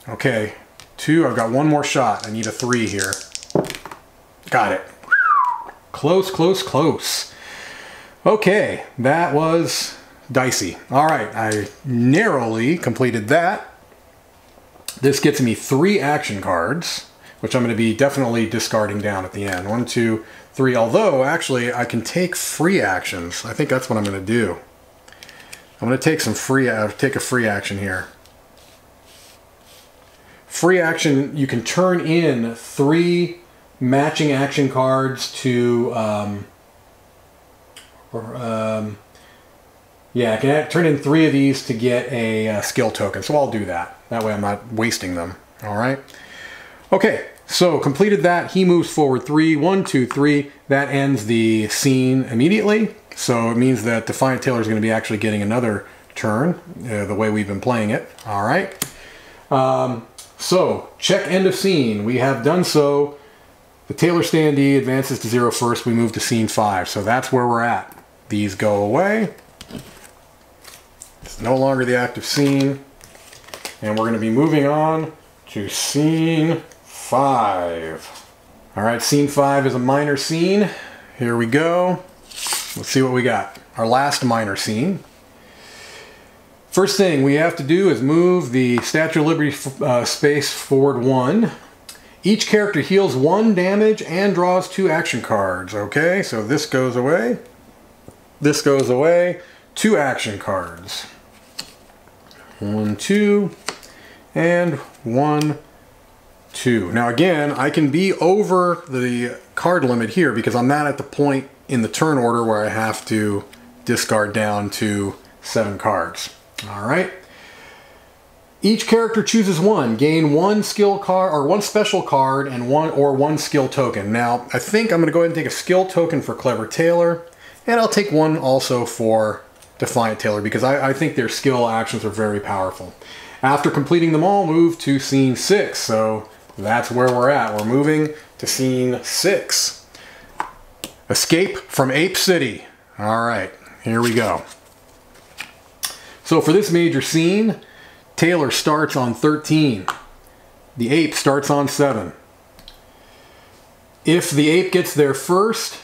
Okay, 2, I've got 1 more shot. I need a 3 here. Got it. Close, close, close. Okay, that was dicey. All right, I narrowly completed that. This gets me 3 action cards, which I'm going to be definitely discarding down at the end. 1, 2, 3. Although, actually, I can take free actions. I think that's what I'm going to do. I'm going to take take a free action here. Free action, you can turn in 3 matching action cards to, yeah, I can turn in 3 of these to get a skill token. So I'll do that. That way I'm not wasting them. All right. Okay, so completed that. He moves forward 3, 1, 2, 3. That ends the scene immediately. So it means that Defiant Tailor is going to be actually getting another turn, the way we've been playing it. All right. So check end of scene. We have done so. The Tailor standee advances to 0 first. We move to scene 5. So that's where we're at. These go away. It's no longer the active scene. And we're going to be moving on to scene 5. All right, scene 5 is a minor scene. Here we go. Let's see what we got. Our last minor scene. First thing we have to do is move the Statue of Liberty space forward 1. Each character heals 1 damage and draws 2 action cards. Okay, so this goes away. This goes away. 2 action cards. 1, 2, and 1, 2. Now again, I can be over the card limit here because I'm not at the point in the turn order where I have to discard down to 7 cards. All right. Each character chooses 1. Gain 1 skill card or 1 special card and 1 skill token. Now, I think I'm going to go ahead and take a skill token for Clever Tailor, and I'll take 1 also for Defiant Tailor because I think their skill actions are very powerful. After completing them all, move to scene 6. So that's where we're at. We're moving to scene 6. Escape from Ape City. All right, here we go. So for this major scene, Tailor starts on 13. The ape starts on 7. If the ape gets there first,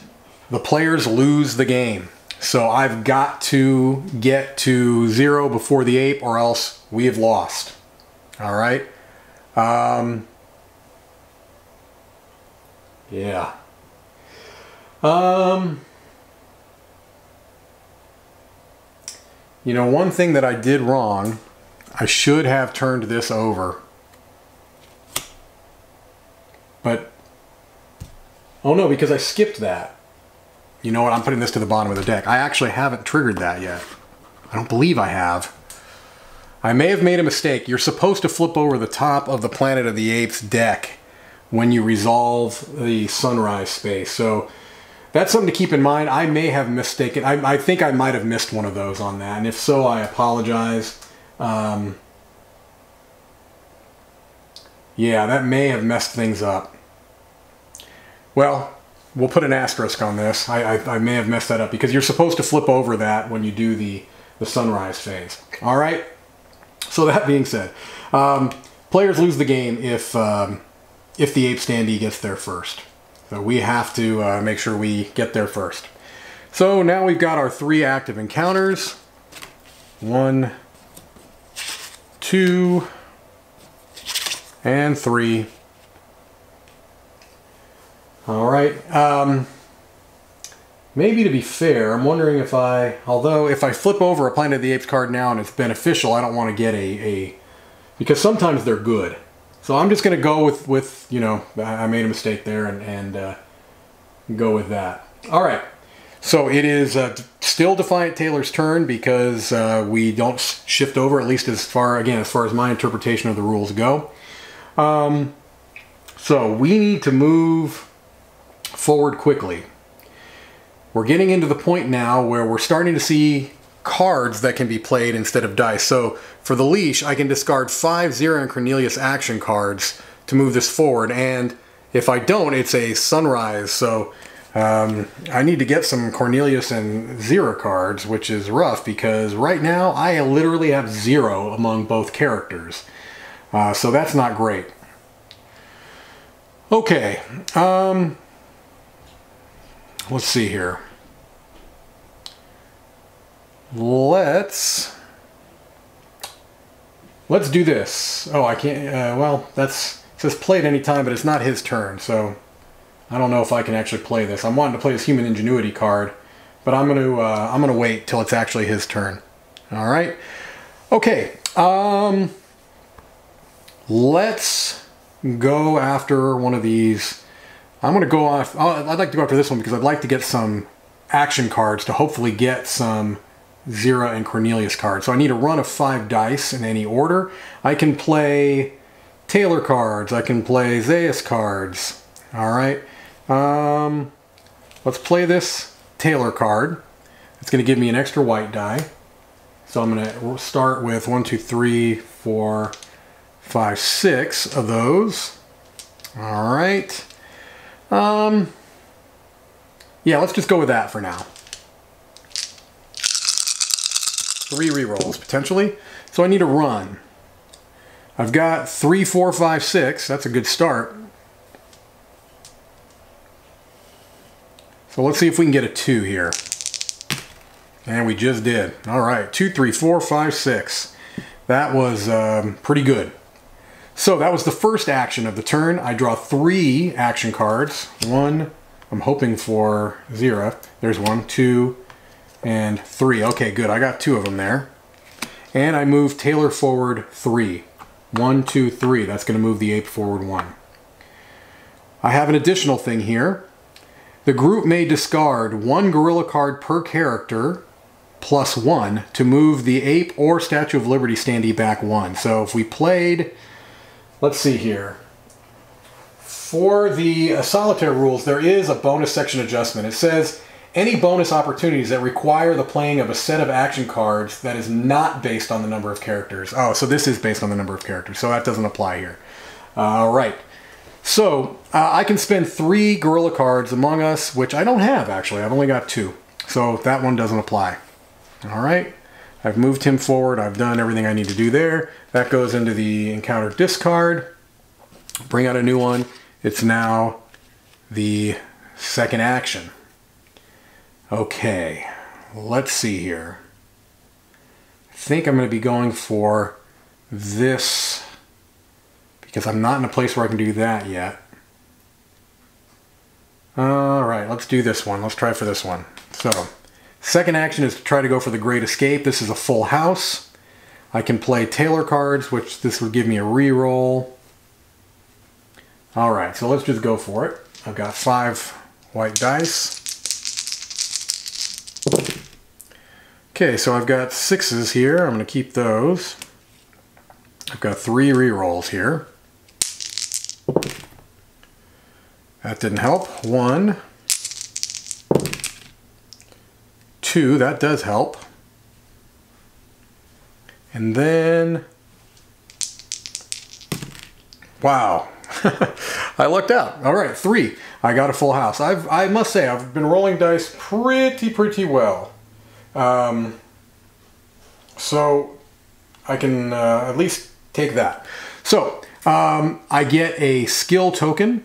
the players lose the game. So I've got to get to 0 before the ape or else we have lost. All right. Yeah. You know, one thing that I did wrong, I should have turned this over. But, oh no, because I skipped that. You know what, I'm putting this to the bottom of the deck. I actually haven't triggered that yet. I don't believe I have. I may have made a mistake. You're supposed to flip over the top of the Planet of the Apes deck when you resolve the sunrise space. So that's something to keep in mind. I may have mistaken. I think I might have missed one of those on that. And if so, I apologize. Yeah, that may have messed things up. Well, we'll put an asterisk on this. I may have messed that up because you're supposed to flip over that when you do the sunrise phase. All right. So that being said, players lose the game if the ape standee gets there first. So we have to make sure we get there first. So now we've got our 3 active encounters. 1, 2, and 3. All right. Maybe to be fair, I'm wondering if although if I flip over a Planet of the Apes card now and it's beneficial, I don't want to get because sometimes they're good. So I'm just going to go with you know, I made a mistake there and go with that. All right. So it is still Defiant Tailor's turn because we don't shift over, at least as far as my interpretation of the rules go. So we need to move forward quickly. We're getting into the point now where we're starting to see cards that can be played instead of dice. So for the leash, I can discard 5 Zera and Cornelius action cards to move this forward, and if I don't, it's a sunrise. So I need to get some Cornelius and Zera cards, which is rough because right now I literally have 0 among both characters. So that's not great. Okay, let's see here. Let's do this. Oh, I can't, well, it says play at any time, but it's not his turn, so I don't know if I can actually play this. I'm wanting to play this Human Ingenuity card, but I'm gonna wait till it's actually his turn. All right. Okay. Let's go after one of these. I'm gonna go off. I'd like to go after this one because I'd like to get some action cards to hopefully get some Zera and Cornelius cards. So I need a run of 5 dice in any order. I can play Tailor cards. I can play Zeus cards. All right. Let's play this Tailor card. It's going to give me an extra white die. So I'm going to start with 1, 2, 3, 4, 5, 6 of those. All right. Yeah, let's just go with that for now. 3 rerolls, potentially. So I need a run. I've got 3, 4, 5, 6. That's a good start. So let's see if we can get a 2 here. And we just did. All right, 2, 3, 4, 5, 6. That was pretty good. So that was the first action of the turn. I draw 3 action cards. 1, I'm hoping for Zera. There's 1, 2, and 3. Okay, good. I got 2 of them there. And I move Tailor forward 3. 1, 2, 3. That's going to move the ape forward 1. I have an additional thing here. The group may discard 1 gorilla card per character plus 1 to move the ape or Statue of Liberty standee back 1. So if we played, let's see here. For the solitaire rules, there is a bonus section adjustment. It says any bonus opportunities that require the playing of a set of action cards that is not based on the number of characters. Oh, so this is based on the number of characters, so that doesn't apply here. All right. So I can spend 3 gorilla cards Among Us, which I don't have actually. I've only got 2. So that one doesn't apply. All right. I've moved him forward. I've done everything I need to do there. That goes into the encounter discard. Bring out a new one. It's now the second action. Okay. Let's see here. I think I'm going to be going for this, because I'm not in a place where I can do that yet. Alright, let's do this one. Let's try for this one. So, second action is to try to go for the Great Escape. This is a full house. I can play Tailor cards, which this would give me a reroll. Alright, so let's just go for it. I've got 5 white dice. Okay, so I've got 6s here. I'm going to keep those. I've got 3 rerolls here. That didn't help. 1, 2, that does help. And then, wow, I lucked out. All right, 3. I got a full house. I must say, I've been rolling dice pretty well. So I can at least take that. So I get a skill token,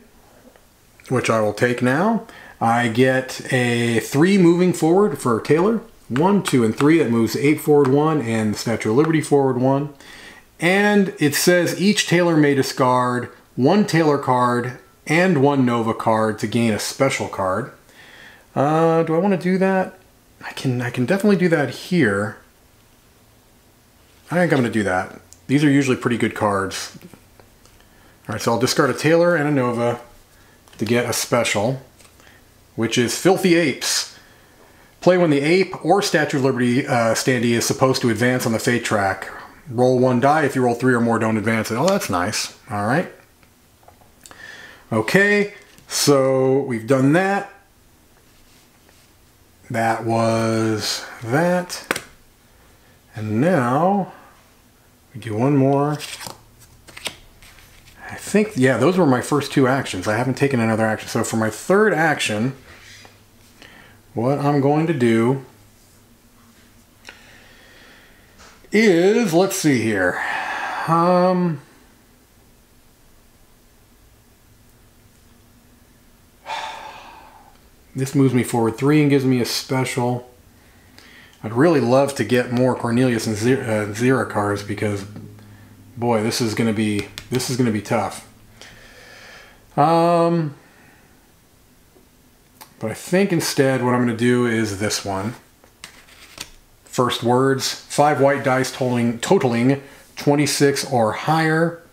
which I will take now. I get a 3 moving forward for Tailor. 1, 2, and 3. That moves the Ape forward 1 and the Statue of Liberty forward 1. And it says each Tailor may discard 1 Tailor card and 1 Nova card to gain a special card. Do I want to do that? I can definitely do that here. I think I'm going to do that. These are usually pretty good cards. Alright, so I'll discard a Tailor and a Nova to get a special, which is Filthy Apes. Play when the Ape or Statue of Liberty standee is supposed to advance on the fate track. Roll 1 die. If you roll 3 or more, don't advance it. Oh, that's nice. Alright. Okay, so we've done that. That was that. And now we do one more. I think, yeah, those were my first 2 actions. I haven't taken another action. So for my third action, what I'm going to do is, let's see here. This moves me forward 3 and gives me a special. I'd really love to get more Cornelius and Zira cards, because boy, this is going to be tough. But I think instead what I'm going to do is this one. First words, 5 white dice totaling 26 or higher.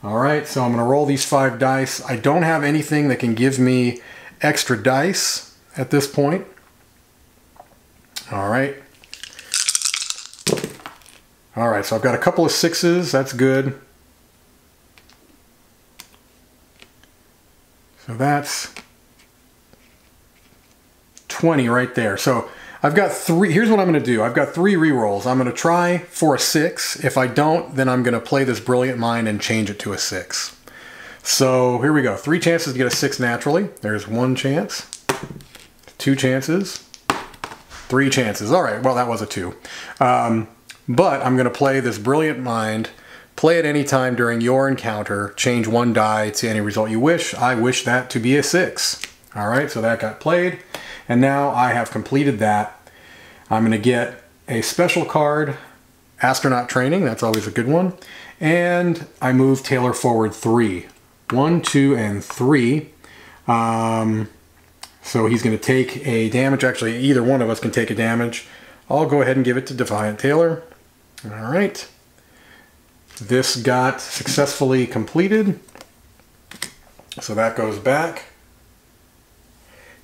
Alright, so I'm going to roll these 5 dice. I don't have anything that can give me extra dice at this point. Alright. Alright, so I've got a couple of 6s. That's good. So that's 20 right there. So I've got 3. Here's what I'm going to do. I've got 3 rerolls. I'm going to try for a 6. If I don't, then I'm going to play this Brilliant Mind and change it to a 6. So here we go. 3 chances to get a 6 naturally. There's 1 chance. 2 chances. 3 chances. All right, well, that was a 2. But I'm going to play this Brilliant Mind. Play at any time during your encounter. Change 1 die to any result you wish. I wish that to be a 6. All right, so that got played. And now I have completed that. I'm going to get a special card, Astronaut Training. That's always a good one. And I move Tailor forward 3. 1, 2, and 3. So he's going to take a damage. Actually, either one of us can take a damage. I'll go ahead and give it to Defiant Tailor. All right. This got successfully completed. So that goes back.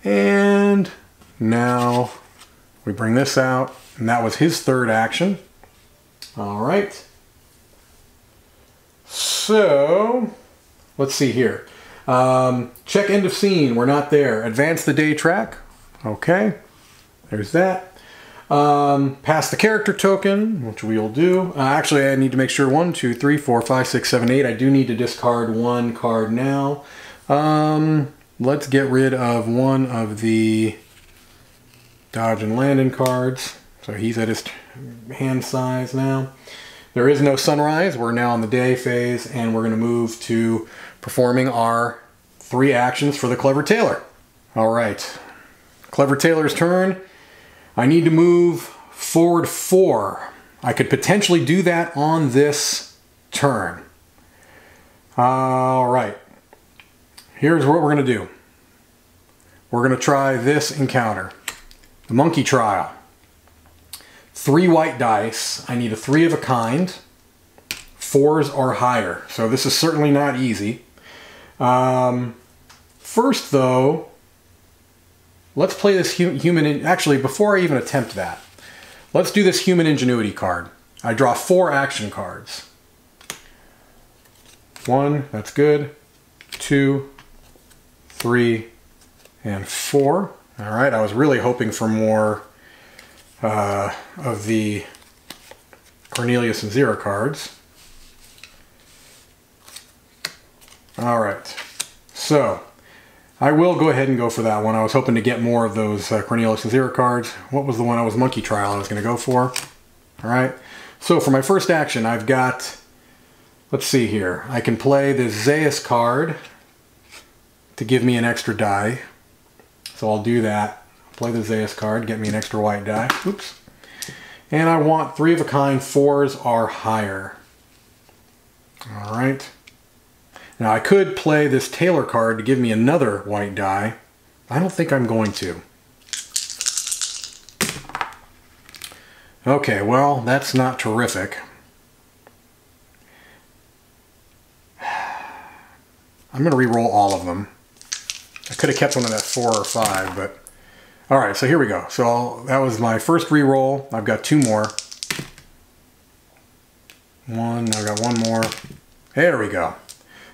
And now we bring this out. And that was his third action. All right. So let's see here. Check end of scene. We're not there. Advance the day track. Okay, there's that. Pass the character token, which we'll do. Actually, I need to make sure 1, 2, 3, 4, 5, 6, 7, 8. I do need to discard one card now. Let's get rid of one of the dodge and landing cards. So he's at his hand size now. There is no sunrise. We're now in the day phase, and we're going to move to performing our 3 actions for the Clever Tailor. All right, Clever Tailor's turn. I need to move forward 4. I could potentially do that on this turn. All right, here's what we're going to do. We're going to try this encounter, the Monkey Trial. 3 white dice. I need a 3 of a kind, 4s or higher. So this is certainly not easy. First though, let's play this human... Actually, before I even attempt that, let's do this Human Ingenuity card. I draw 4 action cards. 1, that's good. 2, 3, and 4. All right, I was really hoping for more of the Cornelius and Zero cards. All right, so I will go ahead and go for that one. I was hoping to get more of those Cornelius and Zero cards. What was the one I was Monkey Trial I was going to go for? All right, so for my first action, I've got, let's see here. I can play the Zeus card to give me an extra die. So I'll do that. Play the Zeus card, get me an extra white die. Oops. And I want 3 of a kind, 4s or higher. All right. Now I could play this Tailor card to give me another white die. I don't think I'm going to. Okay, well, that's not terrific. I'm going to re-roll all of them. I could have kept one of that 4 or 5, but... All right, so here we go. So that was my first re-roll. I've got 2 more. I've got 1 more. There we go.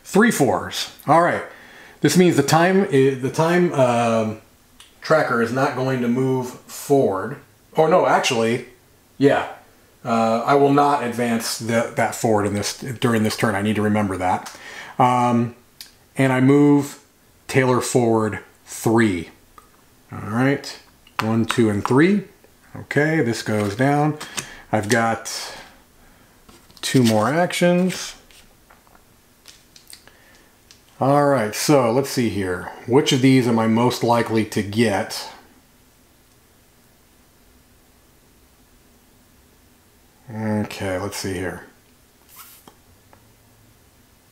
3 4s. All right. This means the time tracker is not going to move forward. Oh no, actually, yeah. I will not advance that forward during this turn. I need to remember that. And I move Tailor forward 3. All right, 1, 2, and 3. Okay, this goes down. I've got 2 more actions. All right, so let's see here. Which of these am I most likely to get? Okay, let's see here.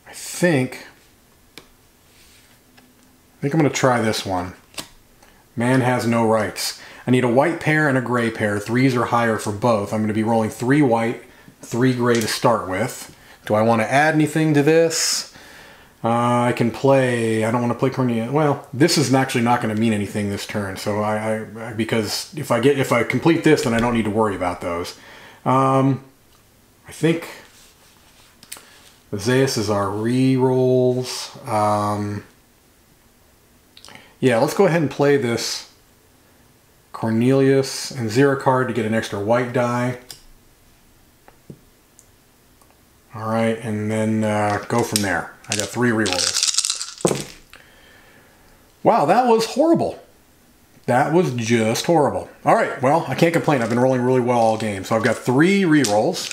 I think I'm going to try this one. Man has no rights. I need a white pair and a gray pair. 3s or higher for both. I'm going to be rolling 3 white, 3 gray to start with. Do I want to add anything to this? I can play... I don't want to play Cornelius. Well, this is actually not going to mean anything this turn. So because if I complete this, then I don't need to worry about those. I think the Zeus is our re-rolls. Yeah, let's go ahead and play this Cornelius and Zero card to get an extra white die. All right, and then go from there. I got 3 rerolls. Wow, that was horrible. That was just horrible. All right, well, I can't complain. I've been rolling really well all game. So I've got 3 rerolls.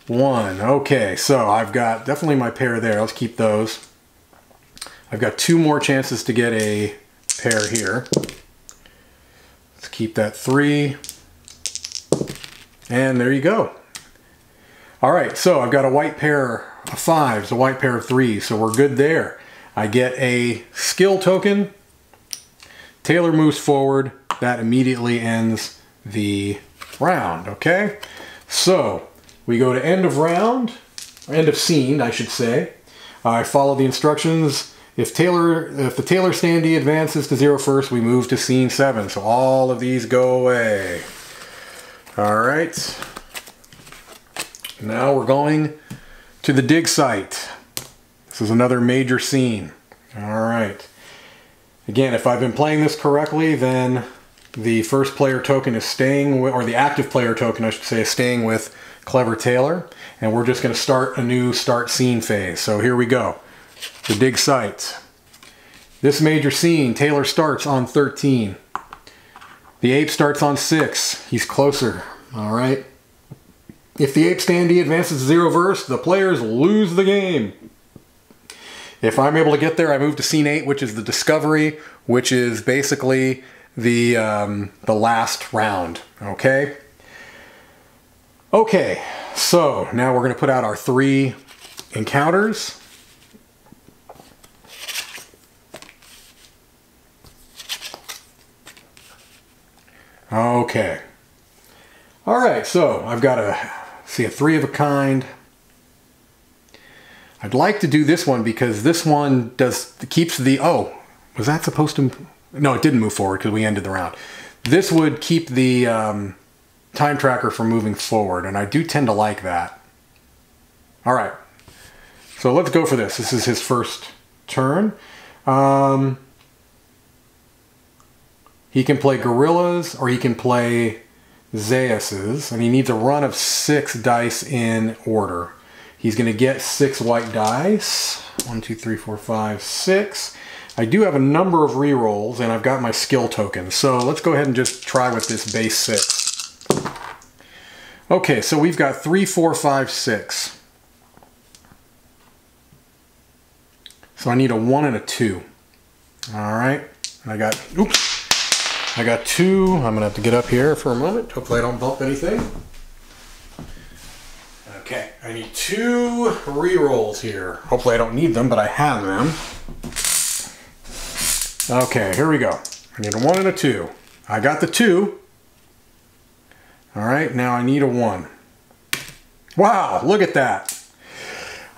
1, okay, so I've got definitely my pair there. Let's keep those. I've got 2 more chances to get a pair here. Let's keep that 3. And there you go. All right, so I've got a white pair of 5s, a white pair of 3s, so we're good there. I get a skill token. Tailor moves forward. That immediately ends the round, okay? So we go to end of round, or end of scene, I should say. I follow the instructions. If the Tailor standee advances to 0 first, we move to scene 7. So all of these go away. All right. Now we're going to the dig site. This is another major scene. All right. Again, if I've been playing this correctly, then the first player token is staying with, or the active player token, I should say, is staying with Clever Tailor. And we're just going to start a new start scene phase. So here we go. The dig sites. This major scene, Tailor starts on 13. The ape starts on 6. He's closer. All right. If the ape standee advances to 0 verse, the players lose the game. If I'm able to get there, I move to scene 8, which is the discovery, which is basically the last round. Okay. Okay. So now we're going to put out our 3 encounters. Okay. All right, so I've got a 3 of a kind. I'd like to do this one because this one keeps the, oh, was that supposed to, no, it didn't move forward because we ended the round. This would keep the time tracker from moving forward, and I do tend to like that. All right, so let's go for this. This is his first turn. He can play gorillas or he can play Zeus's, and he needs a run of 6 dice in order. He's going to get 6 white dice. 1, 2, 3, 4, 5, 6. I do have a number of rerolls, and I've got my skill tokens. So let's go ahead and just try with this base 6. Okay, so we've got 3, 4, 5, 6. So I need a 1 and a 2. All right, and I got, oops. I got 2. I'm going to have to get up here for a moment. Hopefully I don't bump anything. Okay, I need 2 rerolls here. Hopefully I don't need them, but I have them. Okay, here we go. I need a 1 and a 2. I got the 2. All right, now I need a 1. Wow, look at that.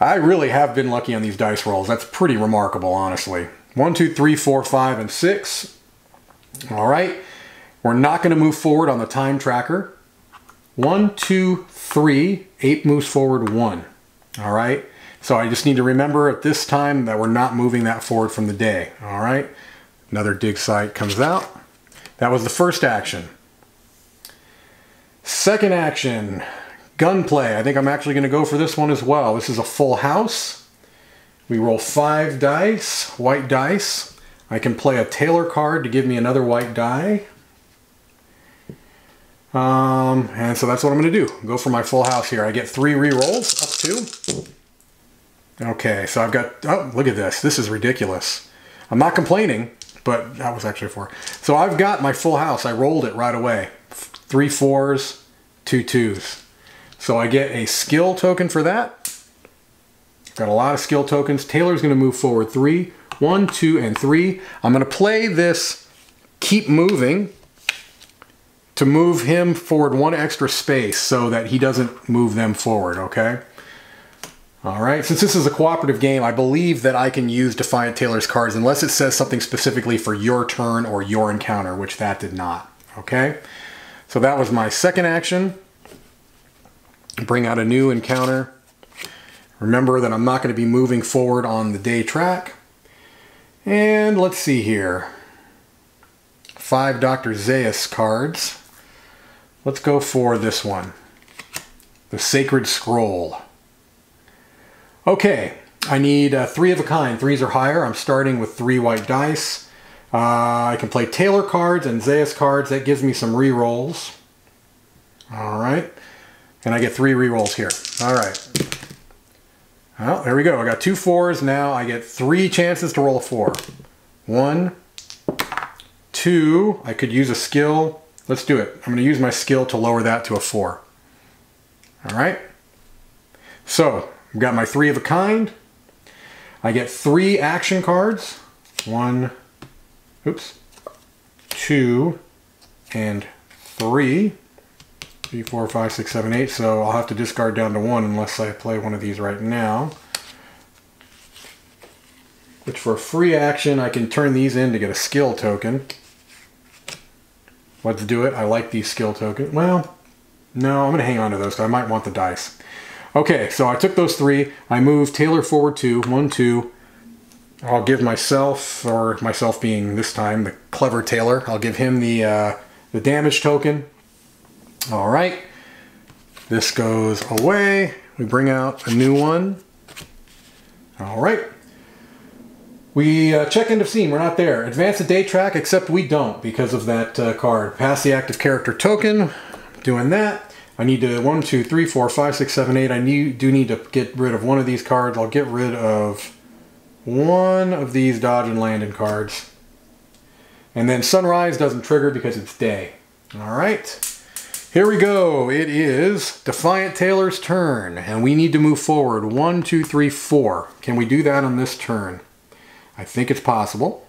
I really have been lucky on these dice rolls. That's pretty remarkable, honestly. 1, 2, 3, 4, 5, and 6. All right, we're not going to move forward on the time tracker. 1, 2, 3, ape moves forward 1. All right, so I just need to remember at this time that we're not moving that forward from the day. All right, another dig site comes out. That was the first action. Second action, gunplay. I think I'm actually going to go for this one as well. This is a full house. We roll 5 dice, white dice. I can play a Tailor card to give me another white die. And so that's what I'm going to do. Go for my full house here. I get 3 rerolls, up 2. Okay, so I've got, oh, look at this. This is ridiculous. I'm not complaining, but that was actually a 4. So I've got my full house. I rolled it right away. 3 4s, 2 2s. So I get a skill token for that. Got a lot of skill tokens. Tailor's going to move forward 3. 1, 2, and 3. I'm going to play this keep moving to move him forward 1 extra space so that he doesn't move them forward, okay? All right, since this is a cooperative game, I believe that I can use Defiant Tailor's cards unless it says something specifically for your turn or your encounter, which that did not, okay? So that was my second action. Bring out a new encounter. Remember that I'm not going to be moving forward on the day track. And let's see here. 5 Dr. Zeus cards. Let's go for this one. The Sacred Scroll. Okay, I need 3 of a kind. 3s or higher. I'm starting with 3 white dice. I can play Tailor cards and Zeus cards. That gives me some rerolls. All right. And I get 3 rerolls here. All right. Well, there we go. I got 2 4s. Now I get 3 chances to roll a 4. 1, 2. I could use a skill. Let's do it. I'm going to use my skill to lower that to a 4. All right. So I've got my 3 of a kind. I get 3 action cards. 1, oops, 2, and 3. 3, 4, 5, 6, 7, 8. So I'll have to discard down to 1 unless I play one of these right now. Which for a free action, I can turn these in to get a skill token. Let's do it. I like these skill tokens. Well, no, I'm going to hang on to those. I might want the dice. Okay, so I took those 3. I moved Tailor forward 2. 1, 2. I'll give myself, or myself being this time the clever Tailor, I'll give him the damage token. All right, this goes away. We bring out a new one. All right. We check end of scene, we're not there. Advance the date track, except we don't because of that card. Pass the active character token, doing that. I need to 1, 2, 3, 4, 5, 6, 7, 8. I do need to get rid of one of these cards. I'll get rid of one of these dodge and landing cards. And then sunrise doesn't trigger because it's day. All right. Here we go. It is Defiant Tailor's turn, and we need to move forward. 1, 2, 3, 4. Can we do that on this turn? I think it's possible.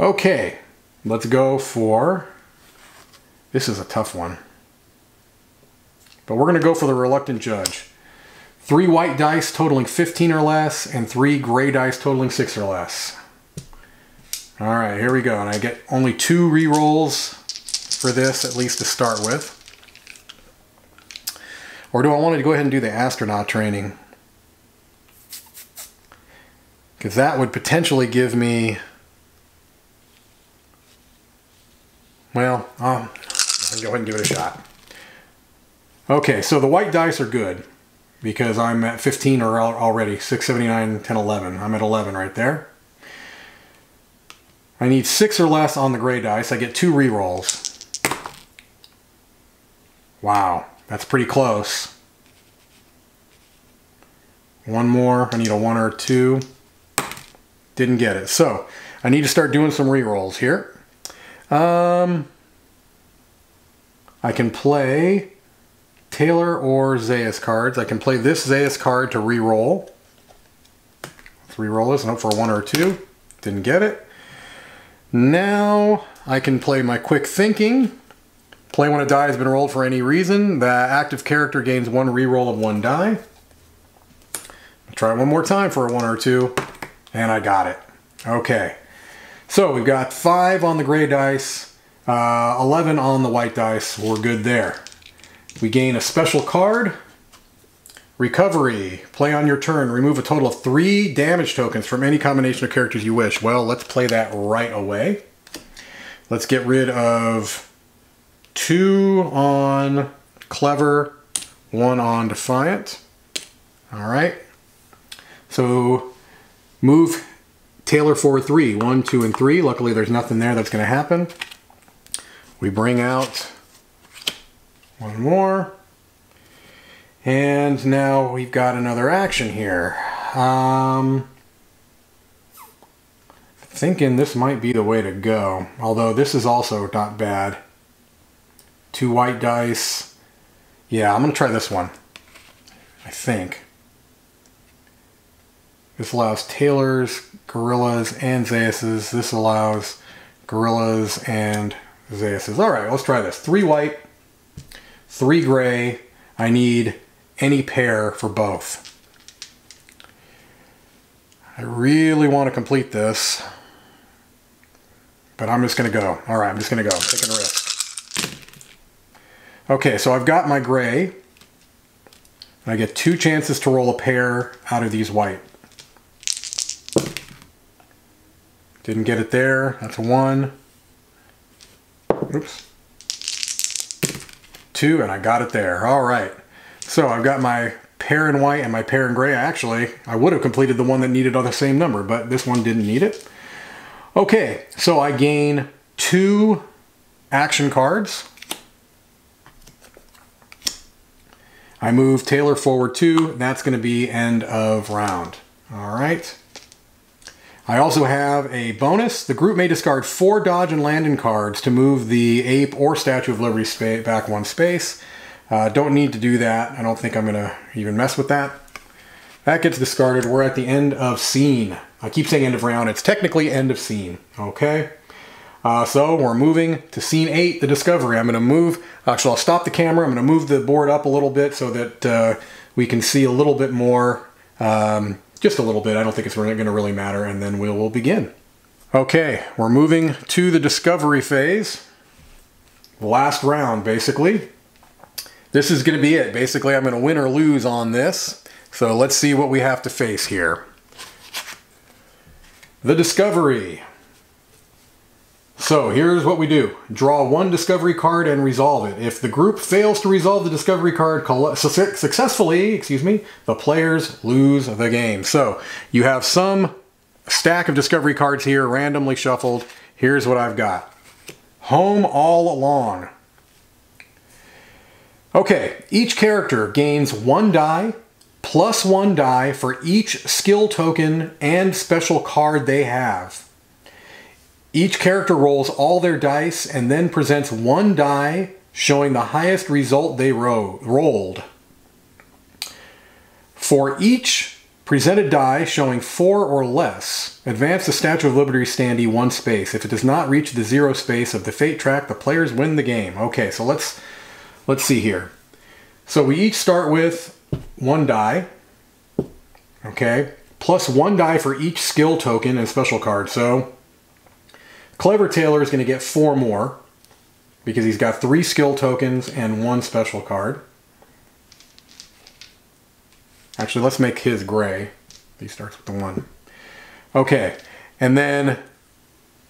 Okay, let's go for... This is a tough one. But we're going to go for the Reluctant Judge. 3 white dice totaling 15 or less, and 3 gray dice totaling 6 or less. All right, here we go. And I get only 2 re-rolls for this, at least to start with. Or do I want to go ahead and do the astronaut training? Because that would potentially give me... Well, I'll go ahead and give it a shot. Okay, so the white dice are good because I'm at 15 or already. 6, 7, 9, 10, 11. I'm at 11 right there. I need 6 or less on the gray dice. I get 2 re-rolls. Wow, that's pretty close. One more. I need a 1 or 2. Didn't get it. So, I need to start doing some re-rolls here. I can play Tailor or Zayas cards. I can play this Zayas card to re-roll. Let's re-roll this and hope for a 1 or a 2. Didn't get it. Now I can play my Quick Thinking. Play when a die has been rolled for any reason. The active character gains 1 re-roll of 1 die. I'll try one more time for a 1 or 2. And I got it. Okay. So we've got 5 on the gray dice, 11 on the white dice. We're good there. We gain a special card. Recovery. Play on your turn. Remove a total of 3 damage tokens from any combination of characters you wish. Well, let's play that right away. Let's get rid of 2 on Clever, 1 on Defiant. All right. So move Tailor forward 3. 1, 2, and 3. Luckily, there's nothing there that's going to happen. We bring out 1 more. And now we've got another action here. Thinking this might be the way to go. Although this is also not bad. 2 white dice. Yeah, I'm going to try this one. I think. This allows Tailors, Gorillas, and Zayas's. This allows Gorillas and Zayas's. Alright, let's try this. 3 white, 3 gray. I need any pair for both. I really want to complete this, but I'm just going to go. Alright, I'm just going to go. I'm taking a risk. Okay, so I've got my gray. I get 2 chances to roll a pair out of these white. Didn't get it there. That's a 1. Oops. 2, and I got it there. All right. So I've got my pair in white and my pair in gray. Actually, I would have completed the one that needed on the same number, but this one didn't need it. Okay, so I gain 2 action cards. I move Tailor forward 2. That's going to be end of round. All right. I also have a bonus. The group may discard 4 dodge and landing cards to move the Ape or Statue of Liberty back 1 space. Don't need to do that. I don't think I'm going to even mess with that. That gets discarded. We're at the end of scene. I keep saying end of round. It's technically end of scene. Okay. So we're moving to scene 8, the discovery. I'm going to move, actually I'll stop the camera. I'm going to move the board up a little bit so that we can see a little bit more. Just a little bit. I don't think it's going to really matter, and then we'll begin. Okay, we're moving to the discovery phase. Last round, basically. This is going to be it. Basically, I'm going to win or lose on this. So let's see what we have to face here. The Discovery. So here's what we do. Draw one discovery card and resolve it. If the group fails to resolve the discovery card successfully, the players lose the game. So you have some stack of discovery cards here, randomly shuffled. Here's what I've got. Home All Along. Okay, each character gains 1 die, plus 1 die for each skill token and special card they have. Each character rolls all their dice and then presents 1 die showing the highest result they rolled. For each presented die showing 4 or less, advance the Statue of Liberty standee 1 space. If it does not reach the 0 space of the fate track, the players win the game. Okay, so let's see here. So we each start with 1 die, okay, plus 1 die for each skill token and special card. So Clever Tailor is going to get 4 more because he's got 3 skill tokens and 1 special card. Actually, let's make his gray. He starts with the 1. Okay, and then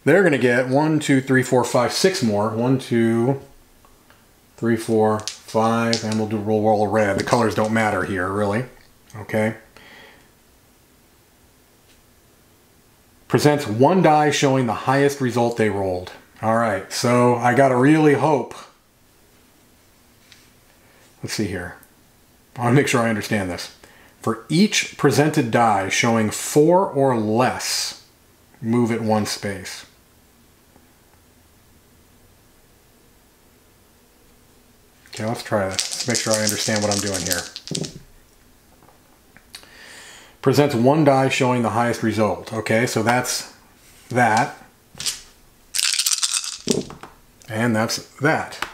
they're going to get 1, 2, 3, 4, 5, 6 more. 1, 2, 3, 4, 5, and we'll roll a red. The colors don't matter here, really. Okay. Presents 1 die showing the highest result they rolled. All right, so I gotta really hope. Let's see here. I want to make sure I understand this. For each presented die showing 4 or less, move it 1 space. Okay, let's try this. Let's make sure I understand what I'm doing here. Presents 1 die showing the highest result. Okay, so that's that. And that's that.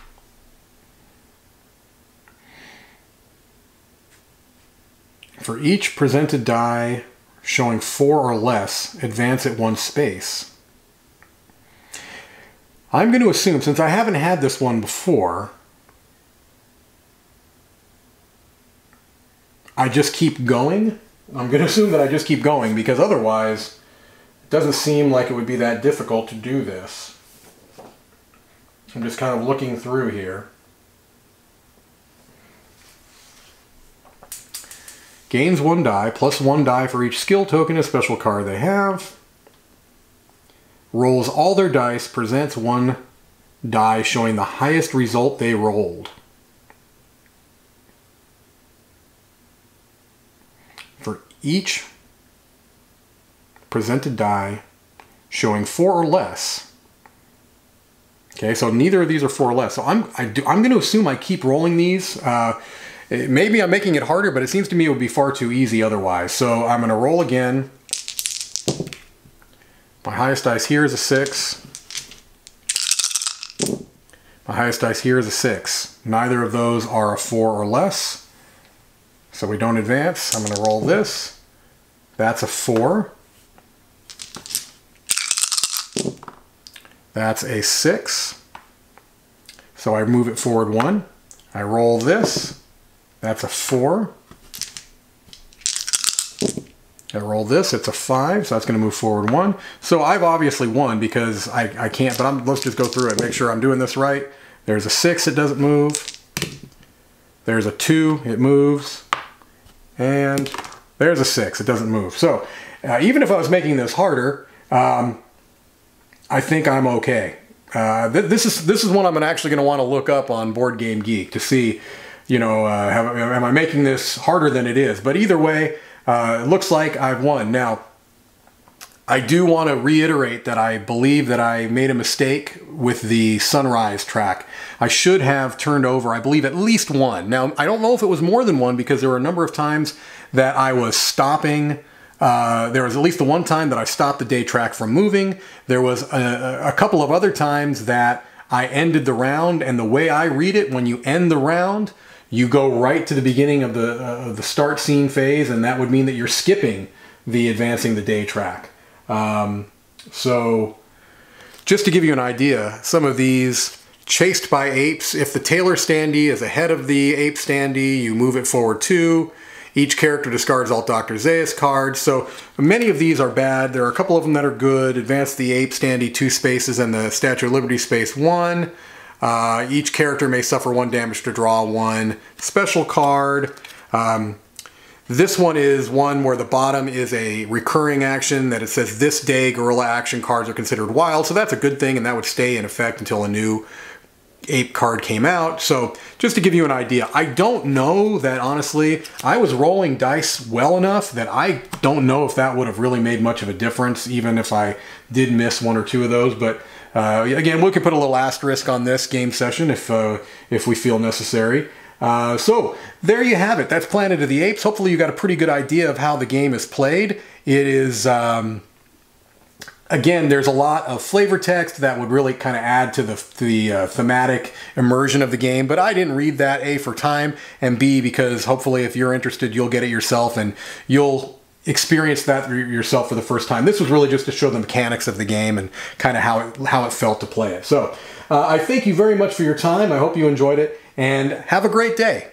For each presented die showing 4 or less, advance it 1 space. I'm going to assume, since I haven't had this one before, I just keep going. I'm going to assume that I just keep going because otherwise it doesn't seem like it would be that difficult to do this. I'm just kind of looking through here. Gains 1 die, plus 1 die for each skill token and special card they have. Rolls all their dice, presents 1 die showing the highest result they rolled. For each presented die showing 4 or less. Okay, so neither of these are 4 or less. So I'm going to assume I keep rolling these. Maybe I'm making it harder, but it seems to me it would be far too easy otherwise. So I'm going to roll again. My highest dice here is a 6. My highest dice here is a 6. Neither of those are a 4 or less. So we don't advance. I'm going to roll this. That's a 4. That's a 6. So I move it forward 1. I roll this. That's a 4. I roll this. It's a 5. So that's going to move forward 1. So I've obviously won because I can't, but let's just go through it, make sure I'm doing this right. There's a 6. It doesn't move. There's a 2. It moves. And there's a 6. It doesn't move. So even if I was making this harder, I think I'm okay. This is one I'm actually going to want to look up on Board Game Geek to see, you know, am I making this harder than it is? But either way, it looks like I've won. Now, I do want to reiterate that I believe that I made a mistake with the Sunrise track. I should have turned over, I believe, at least 1. Now, I don't know if it was more than 1 because there were a number of times that I was stopping. There was at least the one time that I stopped the day track from moving. There was a couple of other times that I ended the round, and the way I read it, when you end the round, you go right to the beginning of the start scene phase, and that would mean that you're skipping the advancing the day track. So just to give you an idea, some of these: Chased by Apes. If the Tailor standee is ahead of the Ape standee, you move it forward 2. Each character discards all Dr. Zaius cards. So many of these are bad. There are a couple of them that are good. Advance the Ape standee 2 spaces and the Statue of Liberty space 1. Each character may suffer 1 damage to draw 1 special card. This one is one where the bottom is a recurring action that it says this day gorilla action cards are considered wild. So that's a good thing, and that would stay in effect until a new ape card came out. So just to give you an idea, I don't know that, honestly, I was rolling dice well enough that I don't know if that would have really made much of a difference, even if I did miss 1 or 2 of those. But again, we could put a little asterisk on this game session if we feel necessary. So there you have it. That's Planet of the Apes. Hopefully you got a pretty good idea of how the game is played. It is, again, there's a lot of flavor text that would really kind of add to the thematic immersion of the game, but I didn't read that, A, for time, and B, because hopefully if you're interested, you'll get it yourself and you'll experience that yourself for the first time. This was really just to show the mechanics of the game and kind of how it felt to play it. So I thank you very much for your time. I hope you enjoyed it, and have a great day.